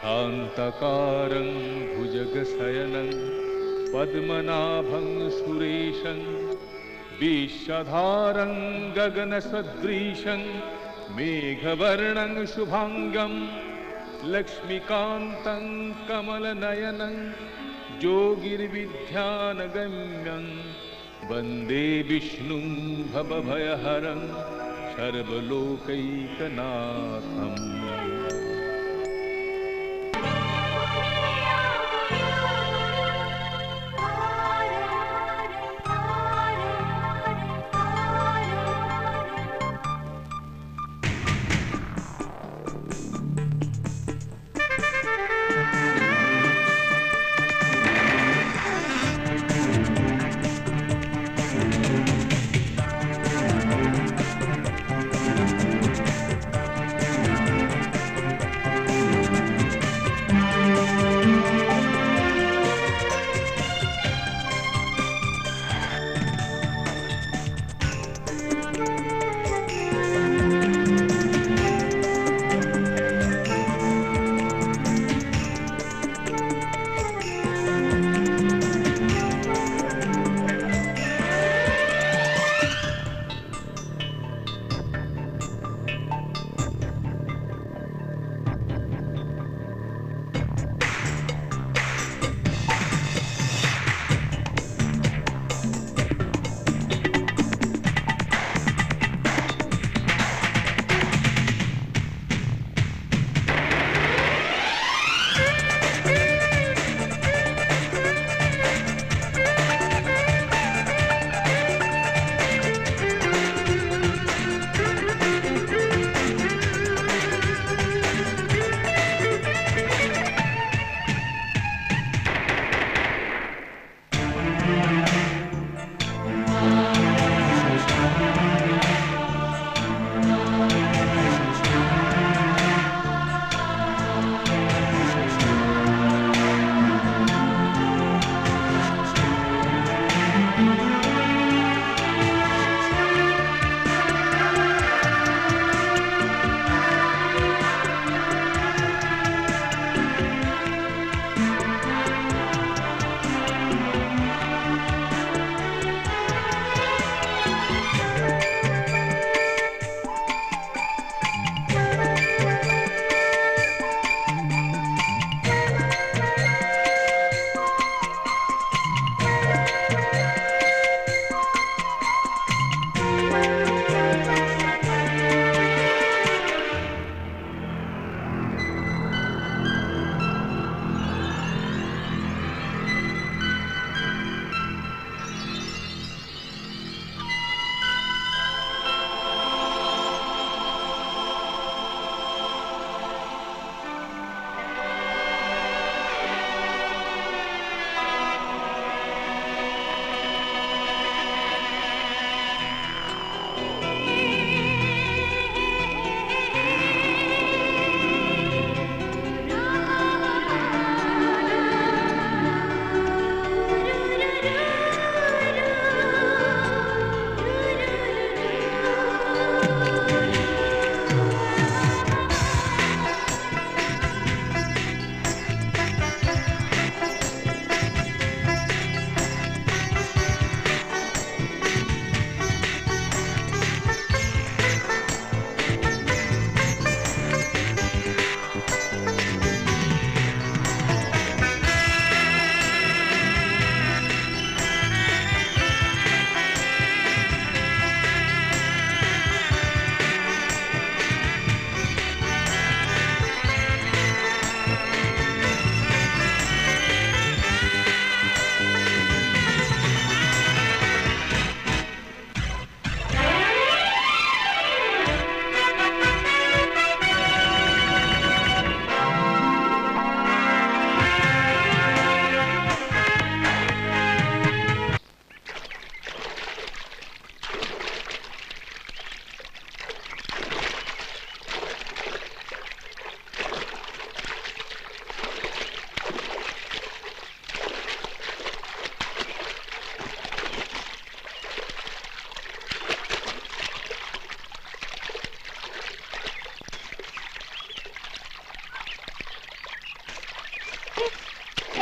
शान्तकारं भुजगशयनं पद्मनाभं सुरेशं विश्वधारं गगनसदृशं मेघवर्णं शुभांगं लक्ष्मीकान्तं कमलनयनं योगिर्विद्यानगम्यं वन्दे विष्णुं भवभयहरं सर्वलोकैकनाथम्।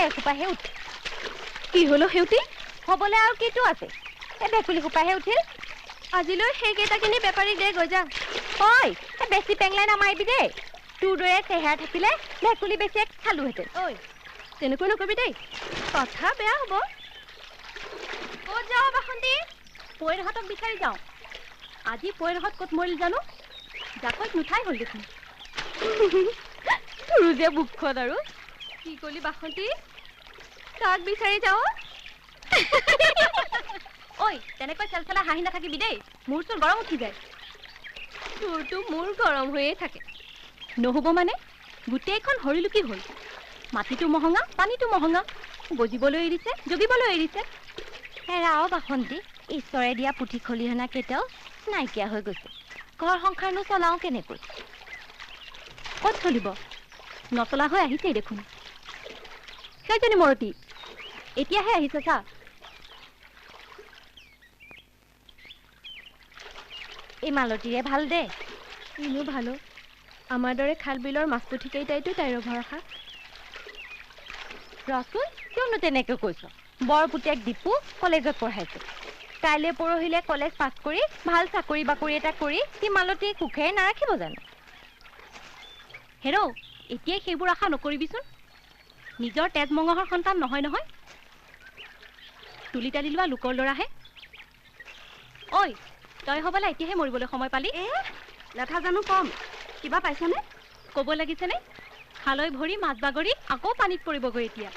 এসোপাহে উঠ কি হলো সেউতি হবলৈ আৰু কিটো আছে এই ভেকুলী সোপাহে উঠিল আজিলৈ সেইকেইটা কিনি বেপাৰীক দে গৈ যা ঐ বেছি পেংলাই নামাৰিবি দেই তোৰ দৰে চেহেৰা থাকিলে ভেকুলী বেছি খালোহেঁতেন ঐ তেনেকৈ নকৰিবি দেই কথা বেয়া হ'ব ক'ত যাওঁ বাসন্তী পৈৰহঁতক বিচাৰি যাওঁ আজি পৈৰহঁত ক'ত মৰিল জানো জাকৈত নুঠাই হ'ল দেখোন তোৰ যে বুকখন আৰু কি কলি বাসন্তী কাক বিচাৰি যাওঁ ঐ তেনেকৈ চেল চেলা হাঁহি নাথাকিবি দেই মোৰ চোন গৰম উঠি যায় তোৰতো মোৰ গৰম হৈয়ে থাকে নহ'ব মানে গোটেইখন হৰিলুকি হ'ল মাটিটো মহঙা পানীটো মহঙা বজিবলৈ এৰিছে জগিবলৈ এৰিছে হেৰাও বাসন্তী ঈশ্বৰে দিয়া পুথি খলিহনা কেইটাও নাইকিয়া হৈ গৈছে ঘৰ সংসাৰনো চলাওঁ কেনেকৈ ক'ত চলিব নচলা হৈ আহিছেই দেখোন সেইজনী মৰতী এতিয়াহে আহিছে চা এই মালতীৰে ভাল দে ইনো ভালো আমাৰ দৰে খাল বিলৰ মাছ পুঠিকেইটাইতো তাইৰ ভৰসা ৰচোন কিয়নো তেনেকৈ কৈছ বৰ পুতেক দীপু কলেজত পঢ়াইছে কাইলৈ পৰহিলে কলেজ পাছ কৰি ভাল চাকৰি বাকৰি এটা কৰি সি মালতী সুখেৰে নাৰাখিব জানো হেৰ এতিয়াই সেইবোৰ আশা নকৰিবিচোন নিজৰ তেজ মঙহৰ সন্তান নহয় নহয় তুলি তালি লোৱা লোকৰ ল'ৰাহে ঐ তই হ'বলা এতিয়াহে মৰিবলৈ সময় পালি লেঠা জানো কম কিবা পাইছনে ক'ব লাগিছেনে খালৈ ভৰি মাছ বাগৰি আকৌ পানীত পৰিবগৈ এতিয়া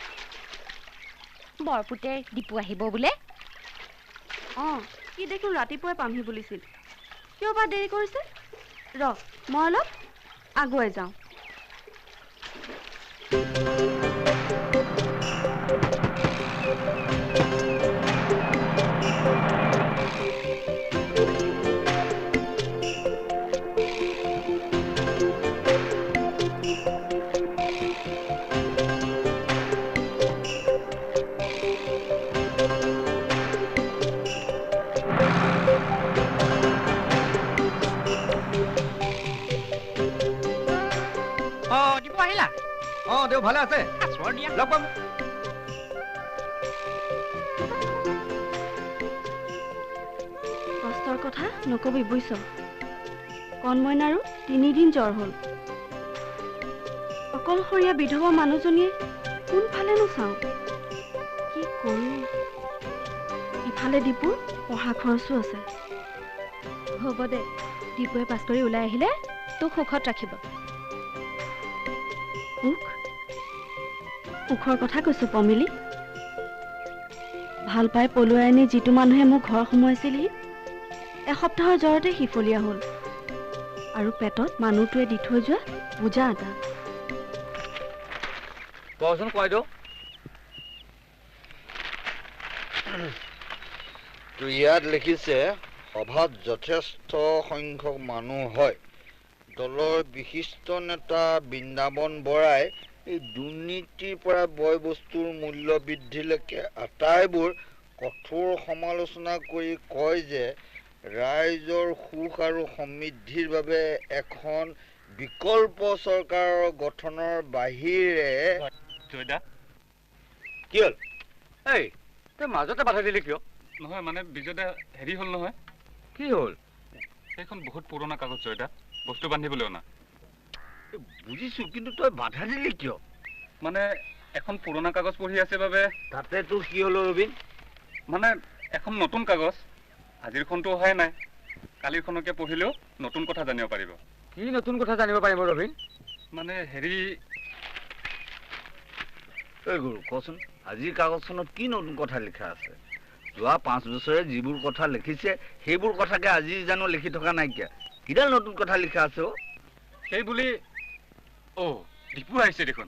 বৰপুতেৰ দীপু আহিব বোলে কি দেখোন ৰাতিপুৱাই পামহি বুলিছিল কিয় বা দেৰি কৰিছে ৰ মই অলপ আগুৱাই যাওঁ দেউ ভালে আছে লগ পাম কষ্টৰ কথা নকবি বুইছ কণমইনাৰো 3 দিন জ্বৰ হ'ল অকলশৰীয়া বিধৱা মানুহজনীয়ে কোনফালেনো চাওঁ কি কৰোঁ ইফালে দীপুৰ পঢ়া খৰচো আছে হ'ব দে দীপুৱে পাছ কৰি ওলাই আহিলে তোক সুখত ৰাখিব সুখৰ কথা কৈছো পমিলি ভাল পাই পলুৱাই আনি যিটো মানুহে মোক ঘৰ সোমাইছিলহি এসপ্তাহৰ জ্বৰতে সিফলীয়া হ'ল আৰু পেটত মানুহটোৱে দি থৈ যোৱা বুজা এটা কচোন কৈ দিওঁ তো ইয়াত লিখিছে সভাত যথেষ্ট সংখ্যক মানুহ হয় দলৰ বিশিষ্ট নেতা বৃন্দাবন বৰাই এই দুৰ্নীতিৰ পৰা বয় বস্তুৰ মূল্য বৃদ্ধিলৈকে আটাইবোৰ কঠোৰ সমালোচনা কৰি কয় যে ৰাইজৰ সুখ আৰু সমৃদ্ধিৰ বাবে এখন বিকল্প চৰকাৰৰ গঠনৰ বাহিৰে কি হ'ল এই তই মাজতে বাধা দিলি কিয় নহয় মানে বিজয়দা হেৰি হ'ল নহয় কি হ'ল সেইখন বহুত পুৰণা কাগজ জয়দা বস্তু বান্ধিবলৈ অনা বুজিছো কিন্তু তই বাধা দিলি কিয় মানে এখন পুৰণা কাগজ পঢ়ি আছে বাবে তাতে তোৰ কি হ'ল ৰবীন মানে এখন নতুন কাগজ আজিৰখনটো অহাই নাই কালিৰখনকে পঢ়িলেও নতুন কথা জানিব পাৰিব কি নতুন কথা জানিব পাৰিব ৰবীন মানে হেৰি এই গুৰু কচোন আজিৰ কাগজখনত কি নতুন কথা লিখা আছে যোৱা 5 বছৰে যিবোৰ কথা লিখিছে সেইবোৰ কথাকে আজি জানো লিখি থকা নাইকিয়া কিডাল নতুন কথা লিখা আছে সেই বুলি দীপু আহিছে দেখোন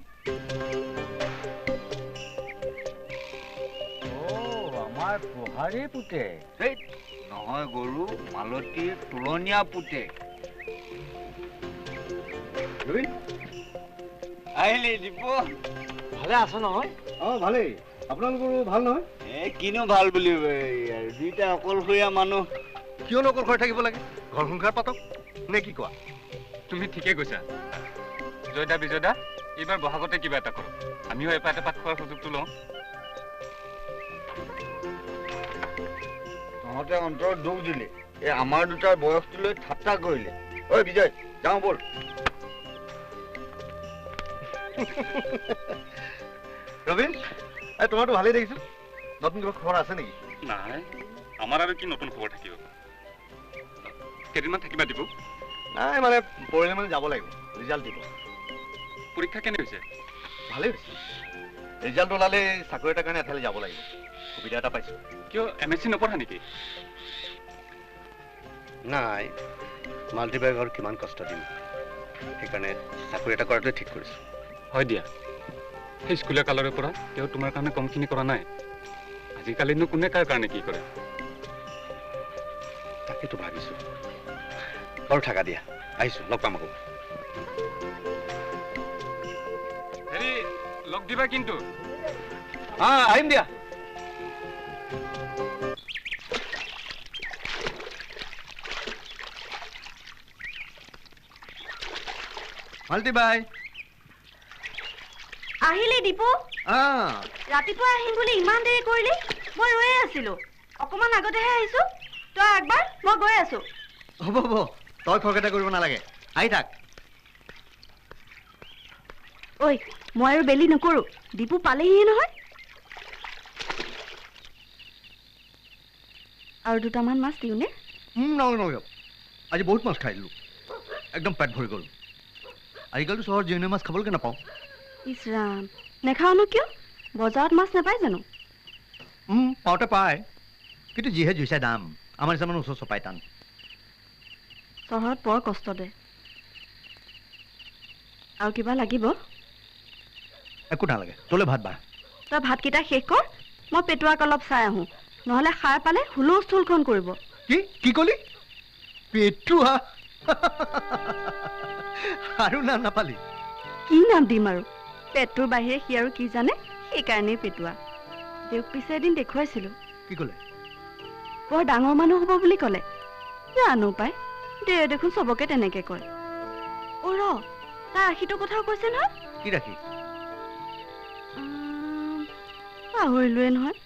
আমাৰ পঢ়াৰে পুতে নহয় গৰু মালতীৰ তুলনীয়া পুতে আহিলি দীপু ভালে আছ নহয় ভালেই আপোনালোকৰো ভাল নহয় কিনো ভাল বুলি দুইটা অকলশৰীয়া মানুহ কিয়নো অকলশৰে থাকিব লাগে ঘৰ সংসাৰ পাতক নে কি কোৱা তুমি ঠিকে কৈছা জয়দা বিজয়দা এইবাৰ বহাগতে কিবা এটা কৰক আমিও এপাত খোৱাৰ সুযোগটো লওঁ তহঁতে অন্তৰত দুখ দিলে এই আমাৰ দুটাৰ বয়সটো লৈ ঠাট্টা কৰিলে ঐ বিজয় যাওঁ বল ৰবীন তোমাৰতো ভালেই দেখিছো নতুন কিবা খবৰ আছে নেকি নাই আমাৰ আৰু কি নতুন খবৰ থাকিব কেইদিনমান থাকিবা দিব নাই মানে পৰহিলে মানে যাব লাগিব ৰিজাল্ট দিব পৰীক্ষা কেনে হৈছে ভালেই হৈছে ৰিজাল্ট ওলালে চাকৰি এটাৰ কাৰণে এঠাইলৈ যাব লাগিব সুবিধা এটা পাইছোঁ কিয় MSc নপঢ়া নেকি নাই মাল্টিবাৰ্গৰ কিমান কষ্ট দিম সেইকাৰণে চাকৰি এটা কৰাটোৱে ঠিক কৰিছোঁ হয় দিয়া সেই স্কুলীয়া কালৰে পৰা তেওঁ তোমাৰ কাৰণে কমখিনি কৰা নাই আজিকালিনো কোনে কাৰ কাৰণে কি কৰে তাকেতো ভাবিছোঁ বাৰু থাকা দিয়া আহিছোঁ লগ পাম আকৌ হেৰি লগ দিবা কিন্তু আহিম দিয়া মাল্টি বাই আহিলি দীপু ৰাতিপুৱা আহিম বুলি ইমান দেৰি কৰিলি মই ৰৈয়ে আছিলো অকমান আগতেহে আহিছো তই একবাৰ মই গৈ আছো হ'ব হ'ব তই খৰকেইটা কৰিব নালাগে আহি থাক ঐ মই আৰু বেলি নকৰো দীপু পালেহিয়ে নহয় আৰু দুটামান মাছ দিওঁনে নহয় আজি বহুত মাছ খাই দিলোঁ একদম পেট ভৰি গ'ল আজিকালিতো চহৰত জিৰণি মাছ খাবলৈকে নাপাওঁ ইছ ৰাম নেখাওনো কিয় বজাৰত মাছ নাপায় জানো পাওঁতে পায় কিন্তু যিহে জুইছে দাম আমাৰ নিচিনা মানুহ ওচৰ চপাই টান চহৰত বৰ কষ্ট দে আৰু কিবা লাগিব একো নালাগে তোলে ভাত বাঢ় তই ভাতকেইটা শেষ কৰ মই পেটুৱাক অলপ চাই আহোঁ নহ'লে সাৰ পালে হুলস্থুলখন কৰিব কি ক'লি পেটুৱা আৰু নাম নাপালি কি নাম দিম আৰু পেটটোৰ বাহিৰে সি আৰু কি জানে সেইকাৰণেই পেটুৱা তেওঁক পিছে এদিন দেখুৱাইছিলোঁ কি ক'লে বৰ ডাঙৰ মানুহ হ'ব বুলি ক'লে জানো পাই দে দেখোন চবকে তেনেকে কয় অ' ৰ তাৰ আশীটো কথাও কৈছে নহয় কি ৰাখি পাহৰিলোৱে নহয়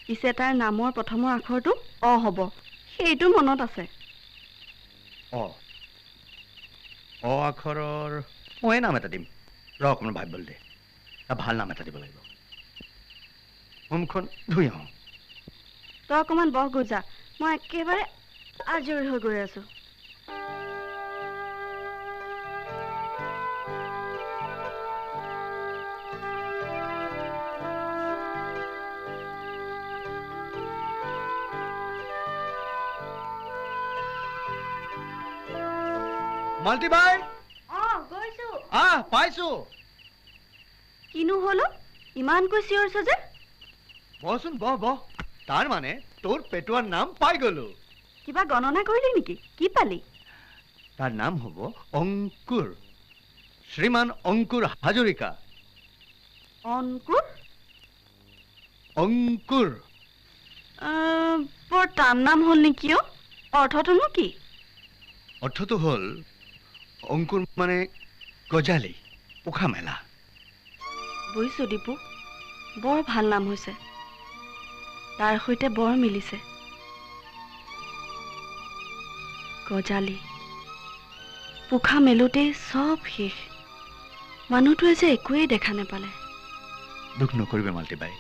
পিছে তাৰ নামৰ প্ৰথমৰ আখৰটো অ হ'ব সেইটো মনত আছে অ আখৰৰ ময়ে নাম এটা দিম ৰ অকণমান ভাবিবলৈ দে তাৰ ভাল নাম এটা দিব লাগিব মুখখন ধুই আহোঁ তই অকণমান বহ গৈ যা মই একেবাৰে আজৰি হৈ গৈ আছো মাল্টি বাই গৈছো পাইছো কিনো হলো ইমানকৈ চিঞৰিছ যে বহচোন বহ তাৰ মানে তোৰ পেটুৱাৰ নাম পাই গলো কিবা গণনা কৰিলি নেকি কি পালি তাৰ নাম হ'ব অংকুৰ শ্ৰীমান অংকুৰ হাজৰিকা অংকুৰ বৰ টান নাম হ'ল নেকি অৰ্থটোনো কি অৰ্থটো হ'ল অংকুৰ মানে গজালি পোখা মেলা বুজিছো দীপু বৰ ভাল নাম হৈছে তাৰ সৈতে বৰ মিলিছে গজালি পোখা মেলোতেই চব শেষ মানুহটোৱে যে একোৱেই দেখা নাপালে দুখ নকৰিবি মাল্টি বাই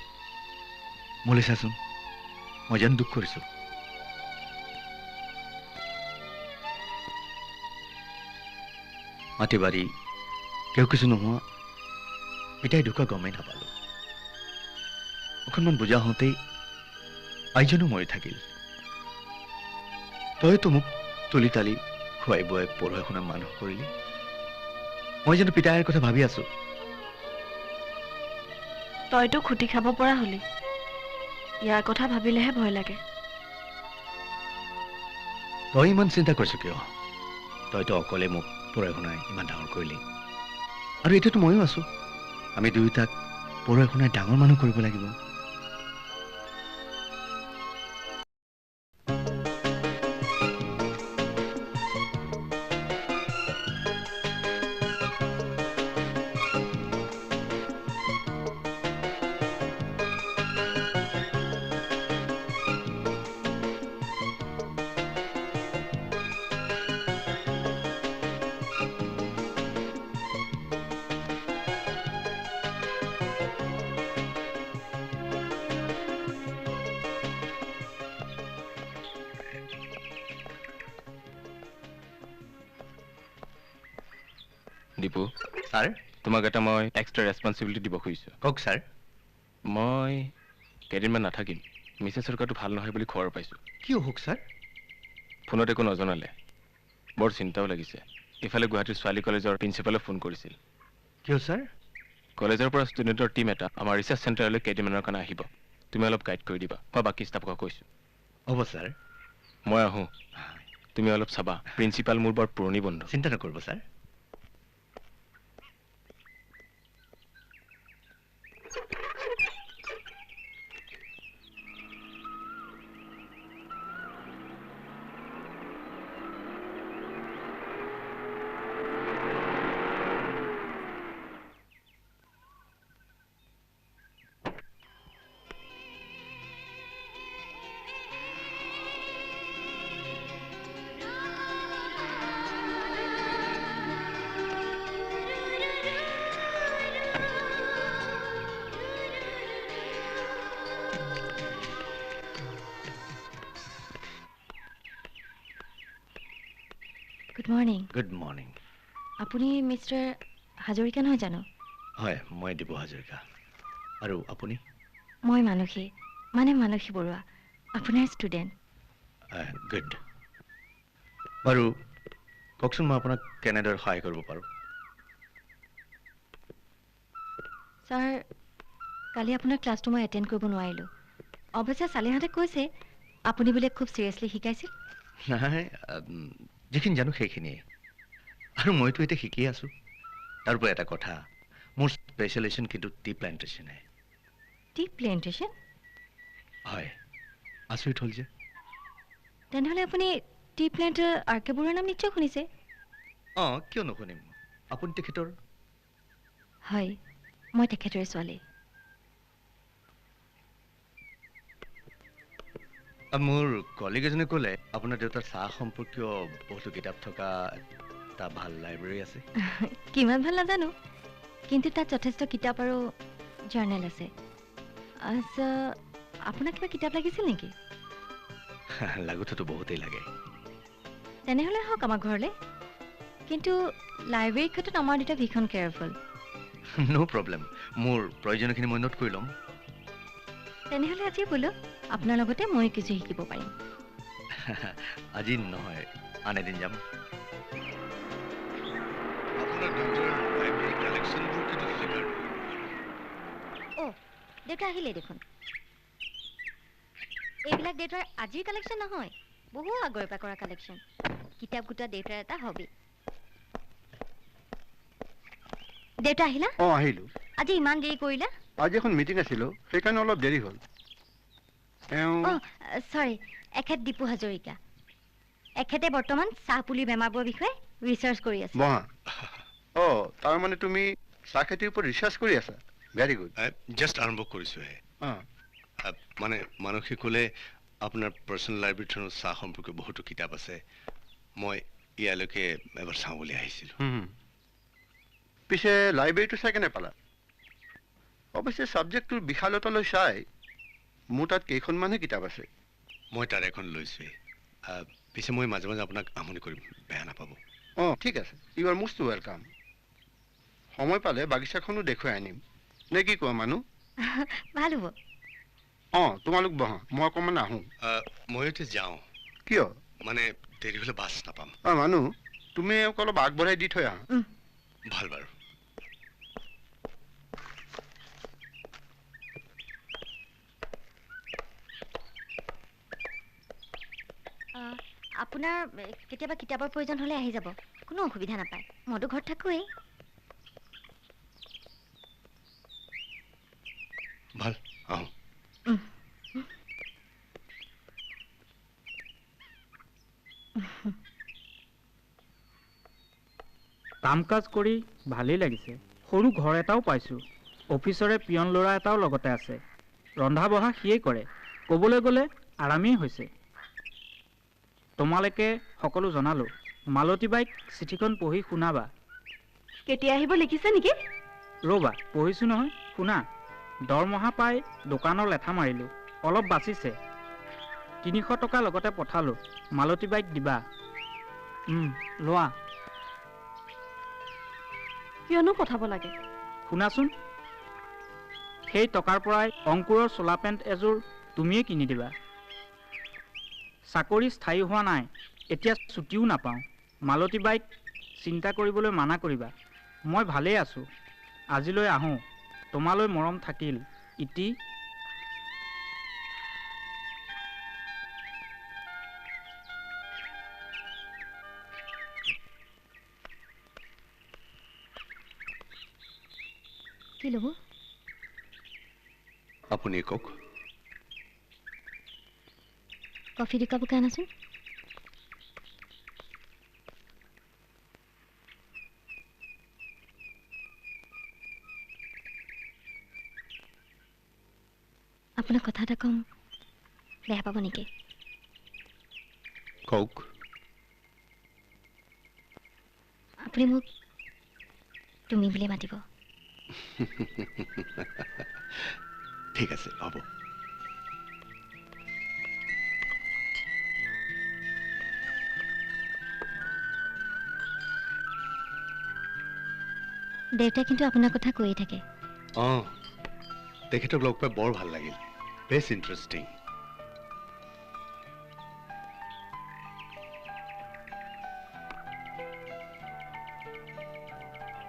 মোলৈ চাচোন মই যেন দুখ কৰিছো মাটি বাৰী কেউ কিছু নোহোৱা পিতাই ঢুকা গমেই নাপালো অকণমান বুজা হওঁতেই আইজনো মৰি থাকিল তইতো মোক তুলি তালি খুৱাই বুৱাই পঢ়ুৱাই শুনা মানুহ কৰিলি মই জানো পিতাইৰ কথা ভাবি আছো তইতো খুটি খাব পৰা হলি ইয়াৰ কথা ভাবিলেহে ভয় লাগে তই ইমান চিন্তা কৰিছ কিয় তইতো অকলে মোক পঢ়াই শুনাই ইমান ডাঙৰ কৰিলি আৰু এতিয়াতো ময়ো আছো আমি দুয়োটাক পঢ়াই শুনাই ডাঙৰ মানুহ কৰিব লাগিব দীপু, ছাৰ তোমাক এটা মই এক্সট্ৰা ৰেছপনচিবিলিটি দিব খুজিছোঁ। কওক ছাৰ। মই কেইদিনমান নাথাকিম। মিছেছৰ গাটো ভাল নহয় বুলি খবৰ পাইছোঁ। কি অসুখ ছাৰ? ফোনত একো নজনালে। বৰ চিন্তাও লাগিছে। ইফালে গুৱাহাটীৰ ছোৱালী কলেজৰ প্ৰিন্সিপালে ফোন কৰিছিল। কিয় ছাৰ? কলেজৰ পৰা ষ্টুডেণ্টৰ টীম এটা আমাৰ ৰিচাৰ্চ চেণ্টাৰলৈ কেইদিনমানৰ কাৰণে আহিব। তুমি অলপ গাইড কৰি দিবা। মই বাকী ষ্টাফক কৈছোঁ। হ'ব ছাৰ। মই আহোঁ, তুমি অলপ চাবা। প্ৰিন্সিপাল মোৰ বৰ পুৰণি বন্ধু। চিন্তা নকৰিব sir. Good morning. Good morning. আপুনি মিষ্টাৰ হাজৰিকা নহয় জানো? হয়, মই দীপু হাজৰিকা। আৰু আপুনি? মই মানসী, মানসী বৰুৱা, আপোনাৰ ষ্টুডেণ্ট। গুড। বাৰু কওকচোন, মই আপোনাক কেনেদৰে সহায় কৰিব পাৰোঁ? ছাৰ, কালি আপোনাৰ ক্লাছটো মই এটেণ্ড কৰিব নোৱাৰিলোঁ। অৱশ্যে চালিহঁতে কৈছে আপুনি বোলে খুব চিৰিয়াছলি শিকাইছিল। নাই, যিখিনি জানো সেইখিনিয়ে। আৰু মইতো এতিয়া শিকিয়ে আছোঁ। তাৰ পৰা এটা কথা, মোৰ স্পেচিয়েলাইজেশ্যন কিন্তু টি প্লেণ্টেশ্যনহে। T plantation? হয়, আচৰিত হ'ল যে। তেনেহ'লে আপুনি টি প্লেণ্টাৰ আৰ কে বৰুৱাৰ নাম নিশ্চয় শুনিছে। অঁ, কিয় নুশুনিম? আপুনি তেখেতৰ? হয়, মই তেখেতৰে ছোৱালী। মোৰ কলিগ এজনে ক'লে আপোনাৰ দেউতাৰ চাহ সম্পৰ্কীয় বহুতো কিতাপ থকা এটা ভাল লাইব্ৰেৰী আছে। কিমান ভাল নাজানো, কিন্তু তাত যথেষ্ট কিতাপ আৰু জাৰ্নেল আছে। আচ্ছা, আপোনাক কিবা কিতাপ লাগিছিল নেকি? লাগোতেতো বহুতেই লাগে। তেনেহ'লে আহক আমাৰ ঘৰলৈ। কিন্তু লাইব্ৰেৰীৰ ক্ষেত্ৰত আমাৰ দুটা ভীষণ কেয়াৰফুল। ন' প্ৰব্লেম, মোৰ প্ৰয়োজনীয়খিনি মই নোট কৰি ল'ম। তেনেহ'লে আজি বোলো আপোনাৰ লগতে মই কিছু শিকিব পাৰিম। আজি নহয়, আন এদিন যাম। অ', দেউতা আহিলে দেখোন। এইবিলাক দেউতাৰ আজিৰ কালেকশ্যন নহয়, বহু আগৰে পৰা কৰা কালেকশ্যন। কিতাপ গোটা দেউতাৰ এটা হবি। দেউতা আহিলা? অঁ, আহিলোঁ। আজি ইমান দেৰি কৰিলা? আজি এখন মিটিং আছিলোঁ, সেইকাৰণে অলপ দেৰি হ'ল। অ', চৰি, এখেত দীপু হাজৰিকা। এখেতে বৰ্তমান চাহ পুলিৰ বেমাৰবোৰৰ বিষয়ে ৰিচাৰ্চ কৰি আছে। বহা। অঁ, তাৰমানে তুমি চাহ খেতিৰ ওপৰত ৰিচাৰ্চ কৰি আছা? Very good. জাষ্ট আৰম্ভ কৰিছোঁহে। অঁ, মানে মানসিক ক'লে আপোনাৰ পাৰ্চনেল লাইব্ৰেৰীখনত চাহ সম্পৰ্কীয় বহুতো কিতাপ আছে। মই ইয়ালৈকে এবাৰ চাওঁ বুলি আহিছিলোঁ। পিছে লাইব্ৰেৰীটো চাই কেনে পালা? অৱশ্যে ছাবজেক্টটোৰ বিশালতালৈ চাই মোৰ তাত কেইখনমানহে কিতাপ আছে। মই তাৰ এখন লৈছোঁৱেই। পিছে মই মাজে মাজে আপোনাক আমনি কৰিম, বেয়া নাপাব। অঁ, ঠিক আছে, ইউ আৰ মষ্ট ৱেলকাম। সময় পালে বাগিচাখনো দেখুৱাই আনিম, নে কি কোৱা মানুহ? ভাল হ'ব। অঁ, তোমালোক বহা, মই অকণমান আহোঁ। মই এতিয়া যাওঁ, কিয়? মানে দেৰি হ'লে বাছ নাপাম। অঁ, মানুহ তুমি অলপ আগবঢ়াই দি থৈ আহা। ভাল বাৰু। আপোনাৰ কেতিয়াবা কিতাপৰ প্ৰয়োজন হ'লে আহি যাব, কোনো অসুবিধা নাপায়। মইতো ঘৰত থাকোৱেই। ভাল, আহোঁ। কাম কাজ কৰি ভালেই লাগিছে। সৰু ঘৰ এটাও পাইছোঁ। অফিচৰে পিয়ন ল'ৰা এটাও লগতে আছে। ৰন্ধা বঢ়া সিয়েই কৰে। ক'বলৈ গ'লে আৰামেই হৈছে। তোমালোকে সকলো জনালোঁ। মালতী বাইক চিঠিখন পঢ়ি শুনাবা। কেতিয়া আহিব লিখিছে নেকি? ৰ'বা, পঢ়িছোঁ নহয়, শুনা। দৰমহা পাই দোকানৰ লেঠা মাৰিলোঁ, অলপ বাচিছে। 300 টকা লগতে পঠালোঁ। মালতী বাইক দিবা। লোৱা। কিয়নো পঠাব লাগে? শুনাচোন, সেই টকাৰ পৰাই অংকুৰৰ চোলা পেণ্ট এযোৰ তুমিয়ে কিনি দিবা। চাকৰি স্থায়ী হোৱা নাই, এতিয়া ছুটিও নাপাওঁ। মালতী বাইক চিন্তা কৰিবলৈ মানা কৰিবা। মই ভালেই আছোঁ। আজিলৈ আহোঁ। তোমালৈ মৰম থাকিল। ইতি। কি ল'ব? আপুনি কওক। কফি দুকাপকে আনাচোন। আপোনাক কথা এটা কম, বেয়া পাব নেকি? কওক। আপুনি মোক তুমি বুলি মাতিব। ঠিক আছে, হ'ব। দেউতাই কিন্তু আপোনাৰ কথা কৈয়ে থাকে। অঁ, তেখেতক লগ পাই বৰ ভাল লাগিল। বেছ ইণ্টাৰেষ্টিং।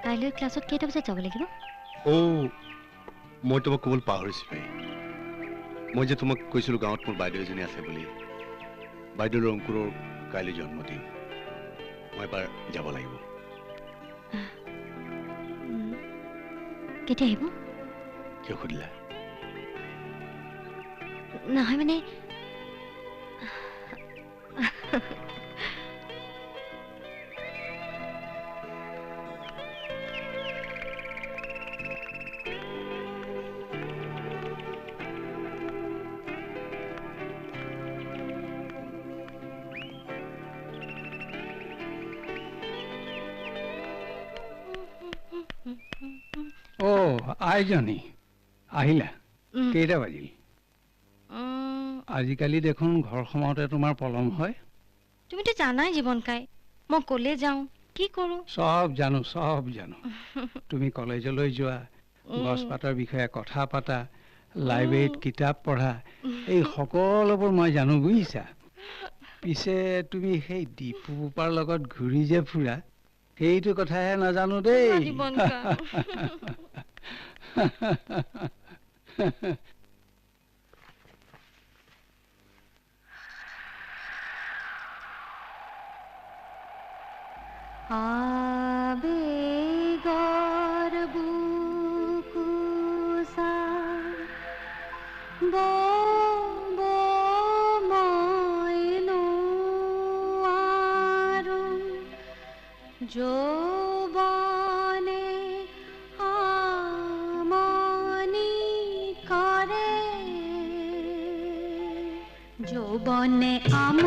কাইলৈ ক্লাছত কেইটা বজাত যাব লাগিব? অ' মই তোমাক ক'বলৈ পাহৰিছিলোঁ। মই যে তোমাক কৈছিলোঁ গাঁৱত মোৰ বাইদেউ এজনী আছে বুলি। বাইদেউৰ অংকুৰৰ কাইলৈ জন্মদিন। মই এবাৰ যাব লাগিব। কেতিয়া আহিব? কিয় সুধিলা? নহয় মানে আইজনী আহিলা? কেইটা বাজিল? আজিকালি দেখোন ঘৰ সোমাওঁতে তোমাৰ পলম হয়। তুমিতো জানাই জীৱন কাই, মই কলে যাওঁ, কি কৰোঁ? চব জানো, চব জানো। তুমি কলেজলৈ যোৱা, গছপাতৰ বিষয়ে কথা পাতা, লাইব্ৰেৰীত কিতাপ পঢ়া, এই সকলোবোৰ মই জানো, বুজিছা? পিছে তুমি সেই দীপু বোপাৰ লগত ঘূৰি যে ফুৰা, সেইটো কথাহে নাজানো দেই। আবেগৰ বুকুচা মইনো আৰু যৌৱনে আমনি কৰে, যৌৱনে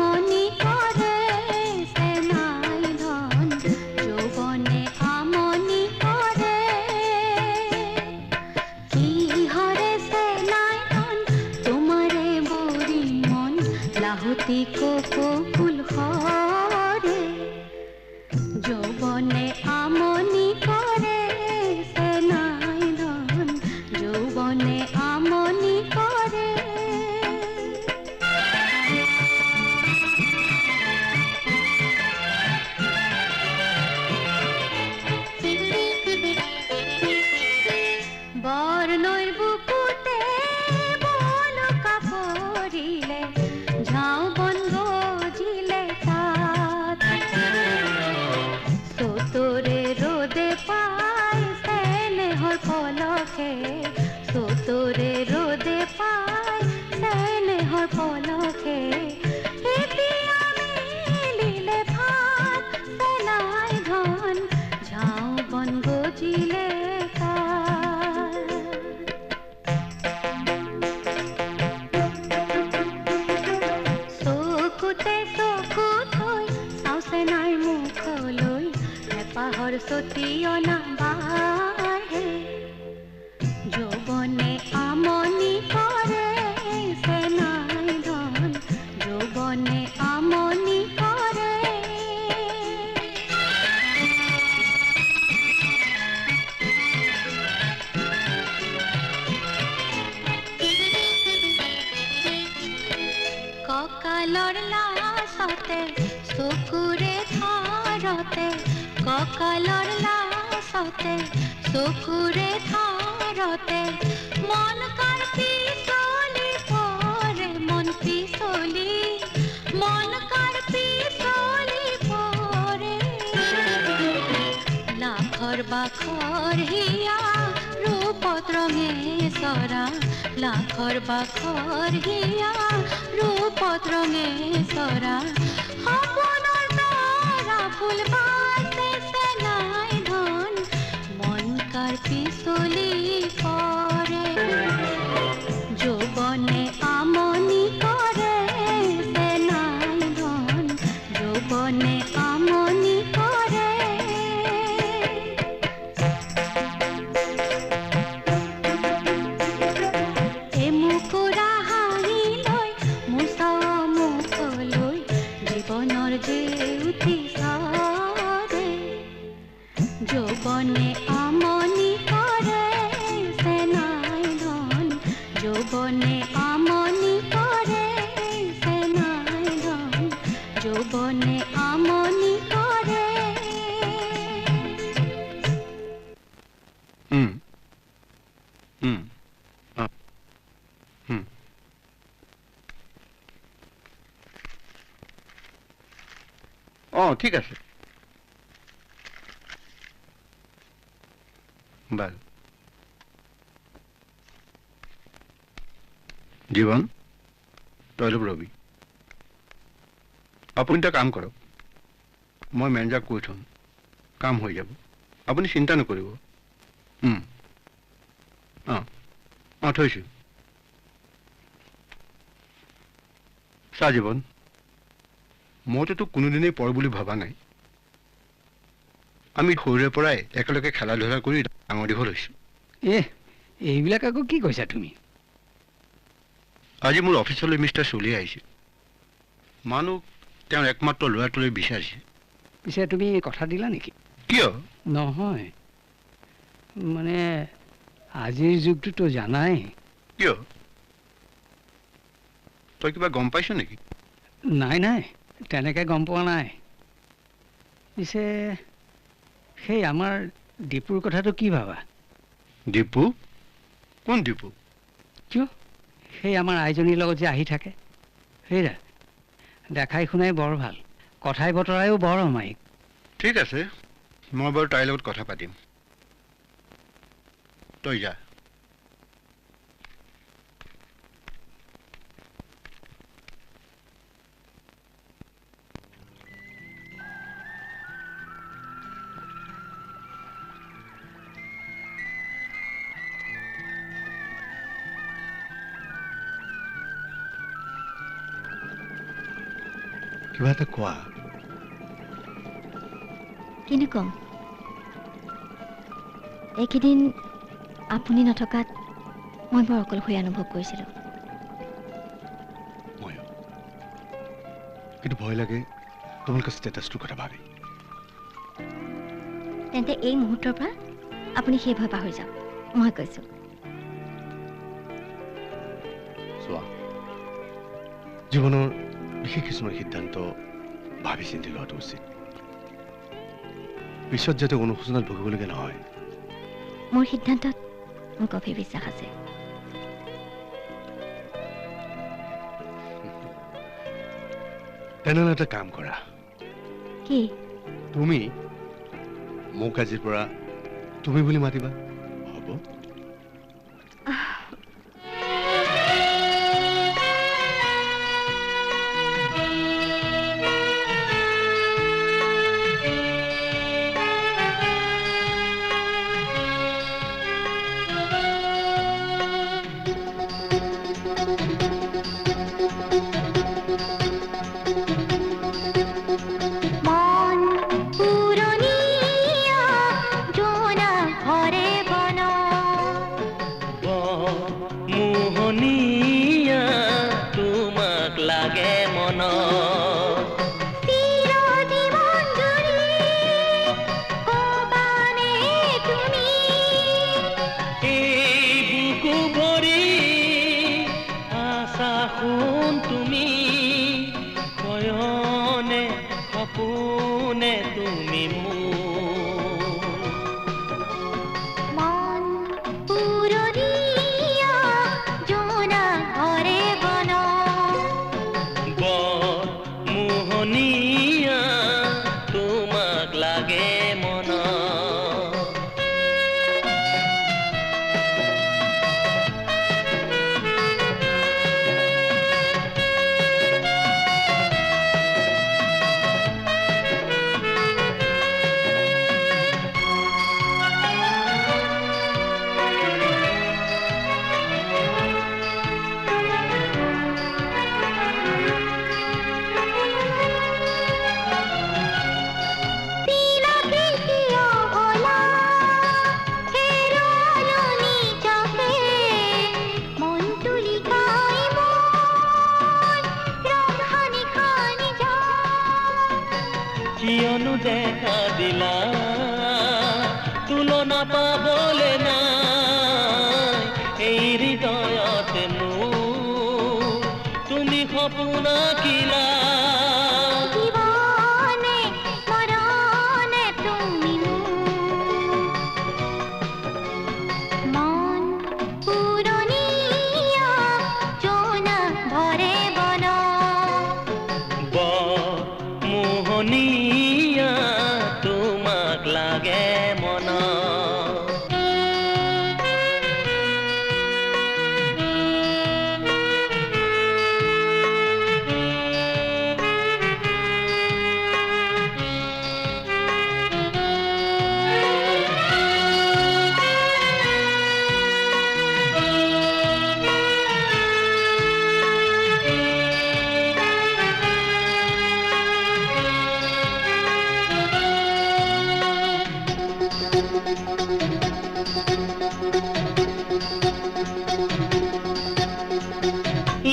আমনি কৰে। ফুল হরে যৌবনে আমনি করে, সেনাই ধন যৌবনে আমনি করে। বর্ণর বুকুতে বল কাপড়িলে ঝাও বন গজিলে তাত, সোতরে রোদে পায় স্নেহর পলকে, সোতরে রোদে পায় স্নেহর পলকে। মিলিলে ভাত সেনাই ধন ঝাও বন গজিলে পাহর সতীয়না বাহে, যৌবনে আমনি করে, সেনাই ধন যৌবনে আমনি করে। লাচতে চকুৰে ধাৰতে কঁকালৰ লাচতে চকুৰে ধাৰতে মন কাৰ পিছলি পৰে মন পিছলি মন কাৰ পিছলি পৰে লাখৰ বাখৰ হিয়া ৰূপত ৰঙে চৰা লাখৰ বাখৰ হিয়া ৰূপত ৰঙে চৰা সপোনৰ তৰা ফুল বাচিছে নাই ধন মন কাৰ পিছলি পৰে যৌৱনে আমনি কৰে যে নাই ধন যৌৱনে আমনি কৰে এমুকুৰা হাঁহি লৈ মুচাও মুখলৈ জীৱনৰ জেউতি চাৰে যৌৱনে আমনি কৰে যে নাই ধন যৌৱনে আমনি কৰে যে নাই ধন যৌৱনে আমনি কৰে ঠিক আছে বাৰু জীৱন তই অলপ ৰবি আপুনি এটা কাম কৰক মই মেনেজাৰক কৈ থ'ম কাম হৈ যাব আপুনি চিন্তা নকৰিব থৈছোঁ চা জীৱন মইতো তোক কোনোদিনেই পৰ বুলি ভবা নাই আমি সৰুৰে পৰাই একেলগে খেলা ধূলা কৰি ডাঙৰ দীঘল হৈছোঁ এইবিলাক আকৌ কি কৈছা তুমি আজি মোৰ অফিচলৈ মিষ্টাৰ চলি আহিছে মানুহ তেওঁৰ একমাত্ৰ ল'ৰাটোলৈ বিচাৰিছে পিছে তুমি কথা দিলা নেকি কিয় নহয় মানে আজিৰ যুগটোতো জানাই কিয় তই কিবা গম পাইছ নেকি নাই নাই তেনেকৈ গম পোৱা নাই পিছে সেই আমাৰ দীপুৰ কথাটো কি ভাবা দীপু কোন দীপু কিয় সেই আমাৰ আইজনীৰ লগত যে আহি থাকে সেইৰা দেখাই শুনাই বৰ ভাল কথাই বতৰায়ো বৰ অমায়িক ঠিক আছে মই বাৰু তাইৰ লগত কথা পাতিম তই যা কিবা এটা কোৱা কিনো কম এইকেইদিন আপুনি নথকাত মই বৰ অকলশৰীয়া অনুভৱ কৰিছিলোঁ ময়ো কিন্তু ভয় লাগে তোমালোকৰ ষ্টেটাছটোৰ কথা ভাবি তেন্তে এই মুহূৰ্তৰ পৰা আপুনি সেই ভয় পাহৰি যাওক মই কৈছোঁ চোৱা জীৱনৰ বিশেষ কিছুমান সিদ্ধান্ত ভাবি চিন্তি লোৱাটো উচিত পিছত যাতে অনুশোচনাত ভুগিবলগীয়া নহয় মোৰ সিদ্ধান্তত মোৰ গভীৰ বিশ্বাস আছে তেনেহ'লে এটা কাম কৰা কি তুমি মোক আজিৰ পৰা তুমি বুলি মাতিবা হ'ব মন পুৰণীয়া জোনা ঘৰে বন সপোনে তুমি মোৰ মন পুৰণীয়া জোনা ঘৰে বন বৰ মোহনীয়া তোমাক লাগে মন কিয়নো দেখা দিলা তুলনা পাবলে নাই এই হৃদয়তে মোৰ তুমি সপোন আঁকিলা জীবনে মৰণে তুমি মন পুৰণীয়া জোনা ঘৰে বন বৰ মোহনীয়া তোমাক লাগে মন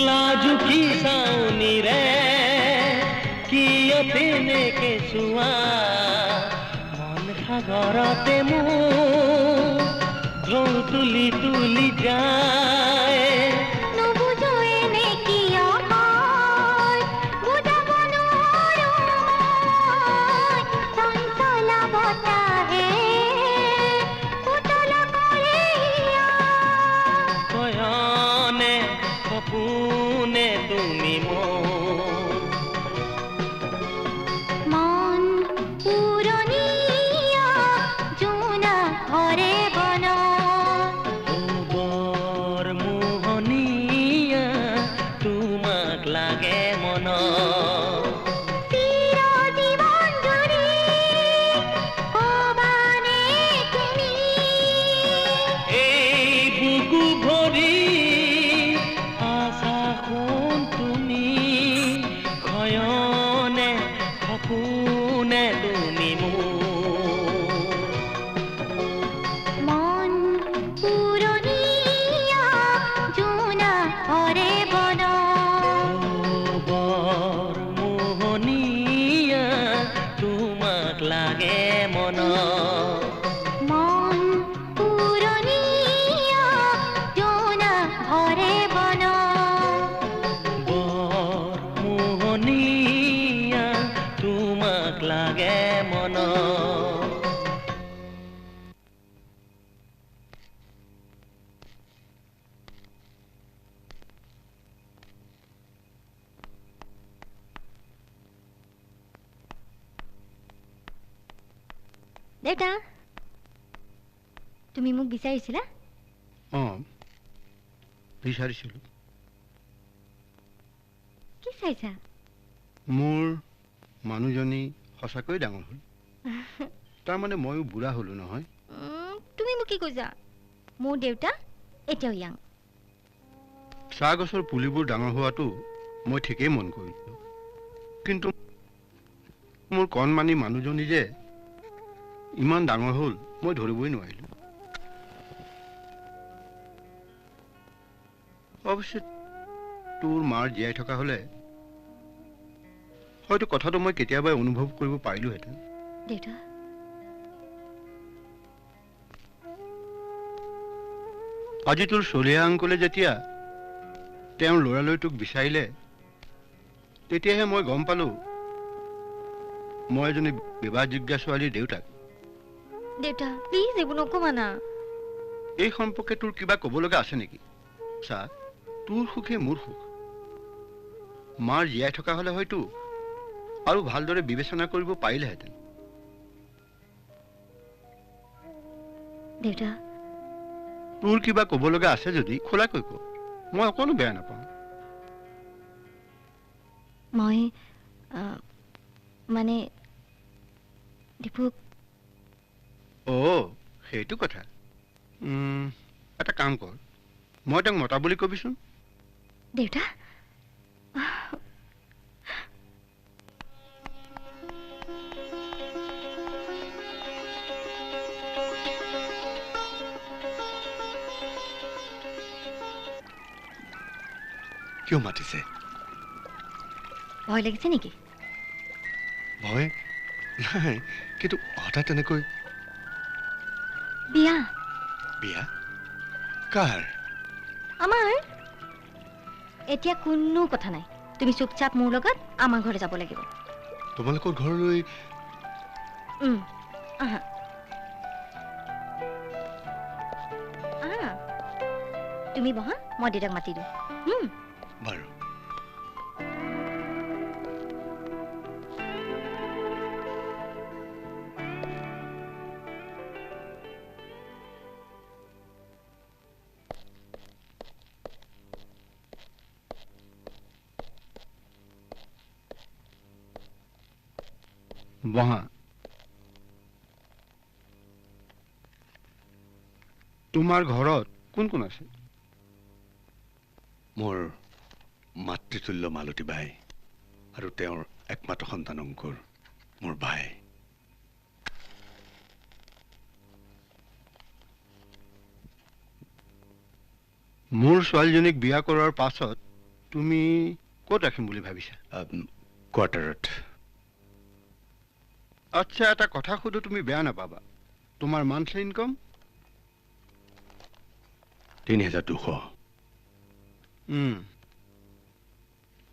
লাজুকী চাউনিৰে কিয় তেনেকে চোৱা মন সাগৰতে মোৰ ঢৌ তুলি তুলি যায় নুবুজো এনে কিয় হয় বুজাব নোৱাৰো চঞ্চল বতাহে উতল কৰে কয়নে সপোনে তুমি মোৰ মন পুৰণীয়া জোনা ঘৰে বন বৰ মোহনীয়া তোমাক লাগে মন চিৰ জীৱন জুৰি ক'বানে তুমি এই বুকু ভৰি আশা সোণ তুমি ক্ষয়নে সপোনে তুমি মোৰ মন পুৰণীয়া জোনা ঘৰে বন বৰ মোহনীয়া তোমাক লাগে মন মন পুৰণীয়া জোনা ঘৰে বন বৰ মোহনীয়া তোমাক লাগে মন দেউতা তুমি মোক বিচাৰিছিলা অঁ বিচাৰিছিলোঁ কি চাইছা মোৰ মানুহজনী সঁচাকৈ ডাঙৰ হ'ল তাৰমানে ময়ো বুঢ়া হ'লোঁ নহয় তুমি মোক কি কৈছা মোৰ দেউতা এতিয়াও ইয়াং চাহ গছৰ পুলিবোৰ ডাঙৰ হোৱাটো মই ঠিকেই মন কৰিলোঁ কিন্তু মোৰ কণমানি মানুহজনী যে ইমান ডাঙৰ হ'ল মই ধৰিবই নোৱাৰিলোঁ অৱশ্যে তোৰ মাৰ জীয়াই থকা হ'লে হয়তো কথাটো মই কেতিয়াবাই অনুভৱ কৰিব পাৰিলোহেঁতেন দেউতা আজি তোৰ চলিয়া আংকলে যেতিয়া তেওঁৰ ল'ৰালৈ তোক বিচাৰিলে তেতিয়াহে মই গম পালোঁ মই এজনী বিবাহযোগ্য ছোৱালীৰ দেউতাক। দেউতা প্লিজ এইবোৰ নকবা না। এই সম্পৰ্কে তোৰ কিবা ক'ব লগা আছে নেকি? চা, তোৰ সুখে মোৰ সুখ। মাৰ জীয়াই থকা হ'লে হয়তো আৰু ভালদৰে বিবেচনা কৰিব পাৰিলেহেঁতেন। দেউতা তোৰ কিবা ক'ব লগা আছে যদি খোলাকৈ ক, মই অকণো বেয়া নাপাওঁ। মই মানে দীপুক সেইটো কথা। এটা কাম কৰ, মই তাক মতা বুলি কবিচোন। দেউতা কিয় মাতিছে? ভয় লাগিছে নেকি? ভয় নাই, কিন্তু হঠাৎ তেনেকৈ বিয়া বিয়া কাৰ? আমাৰ এতিয়া কোনো কথা নাই। তুমি চুপচাপ মোৰ লগত আমাৰ ঘৰলৈ যাব লাগিব। তোমালোকৰ ঘৰলৈ? আহা আহা, তুমি বহা, মই দেউতাক মাতি দিওঁ। বাৰু। বহা। তোমাৰ ঘৰত কোন কোন আছে? মোৰ মাতৃতুল্য মালতী বাই আৰু তেওঁৰ একমাত্ৰ সন্তান অংকুৰ, মোৰ ভাই। মোৰ ছোৱালীজনীক বিয়া কৰাৰ পাছত তুমি ক'ত ৰাখিম বুলি ভাবিছা? কোৱাৰ্টাৰত। আচ্ছা, এটা কথা সুধো, তুমি বেয়া নাপাবা। তোমাৰ মান্থলি ইনকাম? ৩,২০০।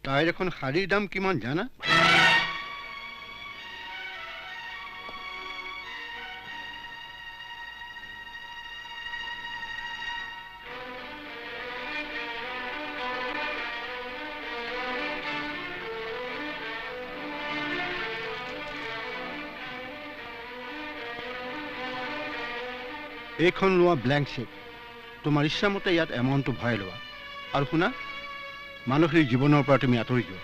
তাইৰ এখন শাড়ীৰ দাম কিমান জানা? এইখন লোৱা ব্লেংক চেক। তোমাৰ ইচ্ছামতে ইয়াত এমাউণ্টটো ভৰাই লোৱা। আৰু শুনা, মানসিক জীৱনৰ পৰা তুমি আঁতৰি যোৱা।